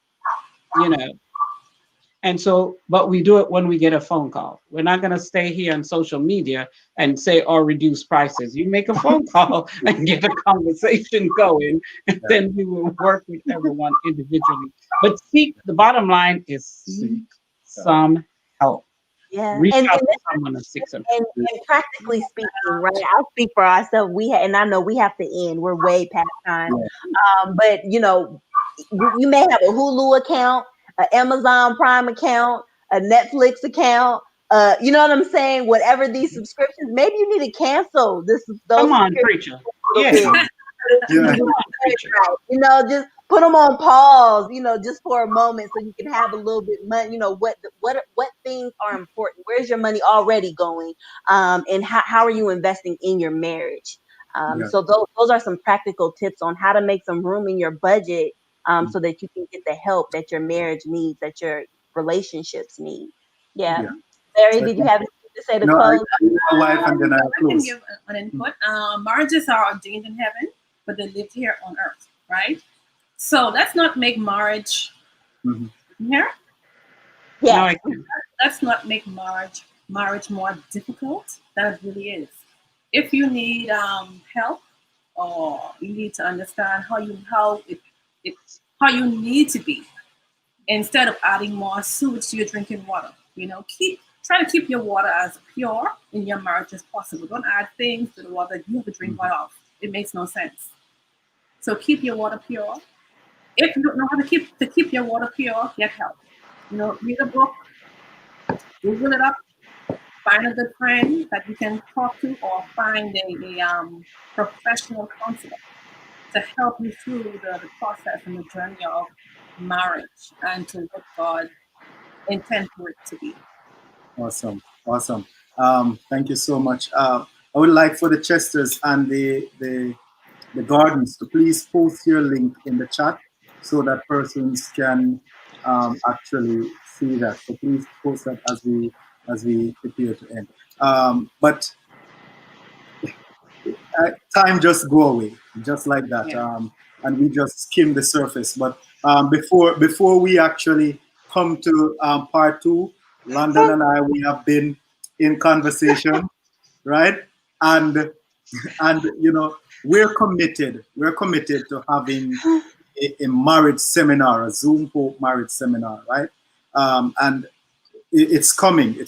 And so, but we do it when we get a phone call. We're not going to stay here on social media and say, or reduce prices. You make a phone call and get a conversation going, and then we will work with everyone individually. But the bottom line is seek some help. Yeah. Reach out to someone and seek some help. And practically speaking, right? I'll speak for ourselves. And I know we have to end. We're way past time. But you may have a Hulu account, an Amazon Prime account, a Netflix account. You know what I'm saying? Whatever these subscriptions, maybe you need to cancel those. Come on, preacher. Yeah. Just put them on pause, just for a moment, so you can have a little bit money. What things are important? Where's your money already going? And how are you investing in your marriage? So those are some practical tips on how to make some room in your budget, so that you can get the help that your marriage needs, that your relationships need. Yeah. Larry, did you have anything to say to close? My wife, and then I can give an input. Marriages are ordained in heaven, but they live here on earth, right? So let's not make marriage here. Yeah. Let's not make marriage more difficult than it really is. If you need help, or you need to understand how you need to be, instead of adding more sewage to your drinking water, try to keep your water as pure in your marriage as possible. Don't add things to the water that you have to drink right off. It makes no sense. So keep your water pure. If you don't know how to keep your water pure, get help. Read a book, Google it up, find a good friend that you can talk to, or find a professional counselor to help you through the process and the journey of marriage and to what God intends for it to be. Awesome. Thank you so much. I would like for the Chesters and the Gardens to please post your link in the chat so that persons can actually see that. So please post that as we prepare to end. But time just go away, just like that, and we just skim the surface. But before we actually come to part 2, London and I, we have been in conversation, right? And we're committed to having a marriage seminar, a Zoom Hope marriage seminar, right? And it's coming.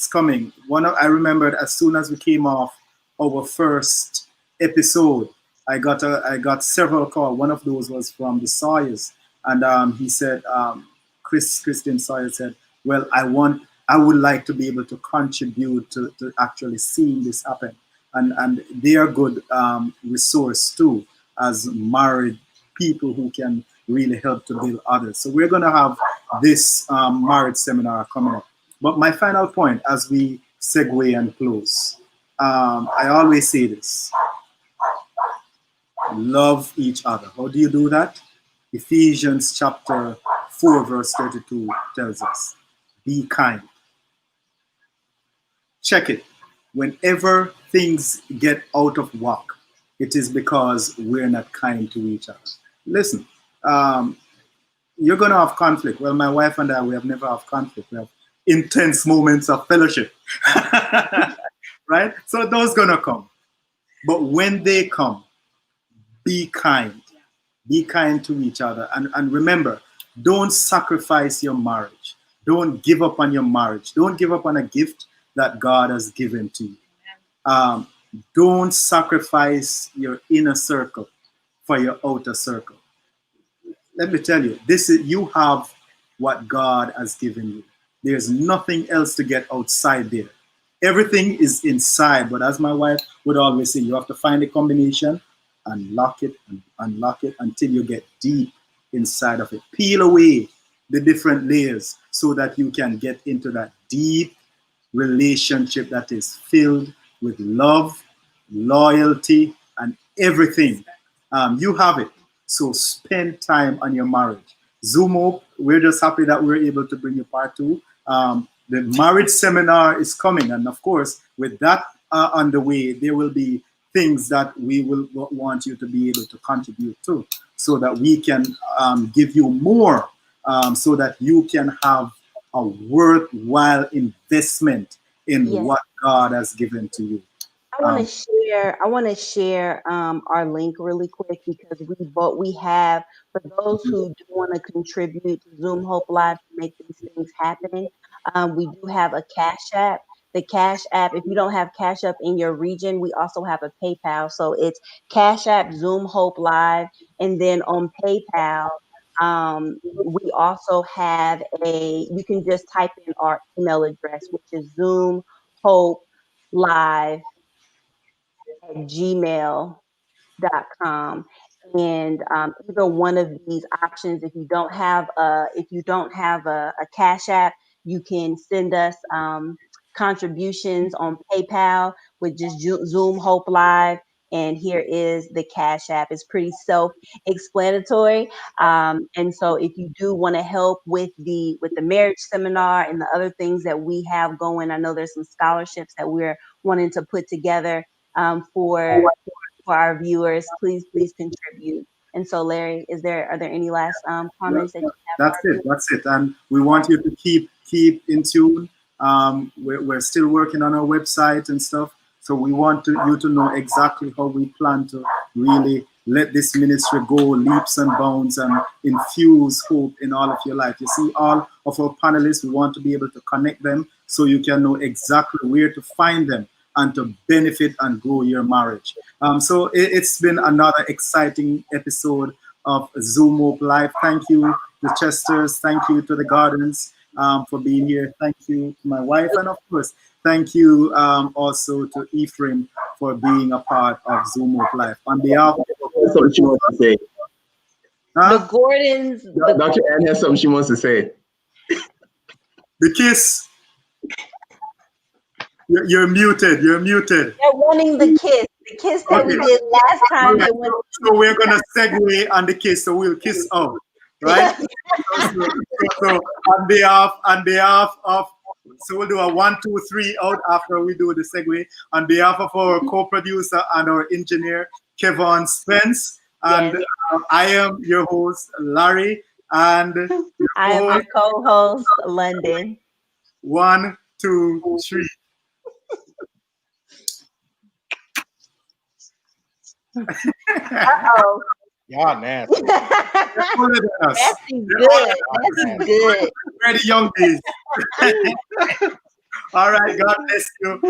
I remembered as soon as we came off our first episode, I got several calls. One of those was from the Sawyers, and he said, Christian Sawyer said, well, I would like to be able to contribute to actually seeing this happen. And they are good resource too, as married people who can really help to build others. So we're going to have this marriage seminar coming up. But my final point as we segue and close, I always say this: love each other. How do you do that? Ephesians chapter 4 verse 32 tells us, be kind. Check it. Whenever things get out of whack, it is because we're not kind to each other. Listen, you're going to have conflict. Well, my wife and I, we have never have conflict. We have intense moments of fellowship, right? So those going to come. But when they come, be kind. Be kind to each other. And remember, don't sacrifice your marriage. Don't give up on your marriage. Don't give up on a gift that God has given to you. Don't sacrifice your inner circle for your outer circle. Let me tell you, you have what God has given you. There's nothing else to get outside there. Everything is inside. But as my wife would always say, you have to find a combination, unlock it and unlock it until you get deep inside of it. Peel away the different layers so that you can get into that deep relationship that is filled with love, loyalty, and everything. You have it. So spend time on your marriage. Zoom up. We're just happy that we're able to bring you part 2. The marriage seminar is coming. And of course, with that on the way, there will be things that we will want you to be able to contribute to so that we can give you more so that you can have a worthwhile investment in what God has given to you. I want to share our link really quick because we have, for those who do want to contribute to Zoom Hope Live to make these things happen, we do have a Cash App. The Cash App, if you don't have Cash App in your region, we also have a PayPal. So it's Cash App Zoom Hope Live, and then on PayPal, we also have you can just type in our email address, which is zoomhopelive@gmail.com. And either one of these options, if you don't have a Cash App, you can send us contributions on PayPal with just Zoom Hope Live. And here is the Cash App. It's pretty self-explanatory. And so if you do want to help with the marriage seminar and the other things that we have going, I know there's some scholarships that we're wanting to put together for our viewers. Please contribute. And so, Larry, are there any last comments that you have? That's it. And we want you to keep in tune. We're still working on our website and stuff. So we want you to know exactly how we plan to really let this ministry go leaps and bounds and infuse hope in all of your life. You see, all of our panelists, we want to be able to connect them so you can know exactly where to find them and to benefit and grow your marriage. So it's been another exciting episode of Zoom Hope Live. Thank you to Chesters. Thank you to the Gardens for being here. Thank you to my wife. And of course, thank you also to Ephraim for being a part of Zoom Hope Live. On behalf of something she wants to say. The Gordons. Dr. Ann has something she wants to say. The kiss. You're muted. You're muted. They're wanting the kiss. The kiss that we did last time. Right. So we're gonna segue on the kiss. So we'll kiss out, right? so on behalf of, so we'll do a 1, 2, 3 out after we do the segue. On behalf of our co-producer and our engineer Kevin Spence, and I am your host Larry, and I am your co-host London. 1, 2, 3. Uh-oh. Y'all nasty. That's good. That's good. Ready, young days. All right, God bless you.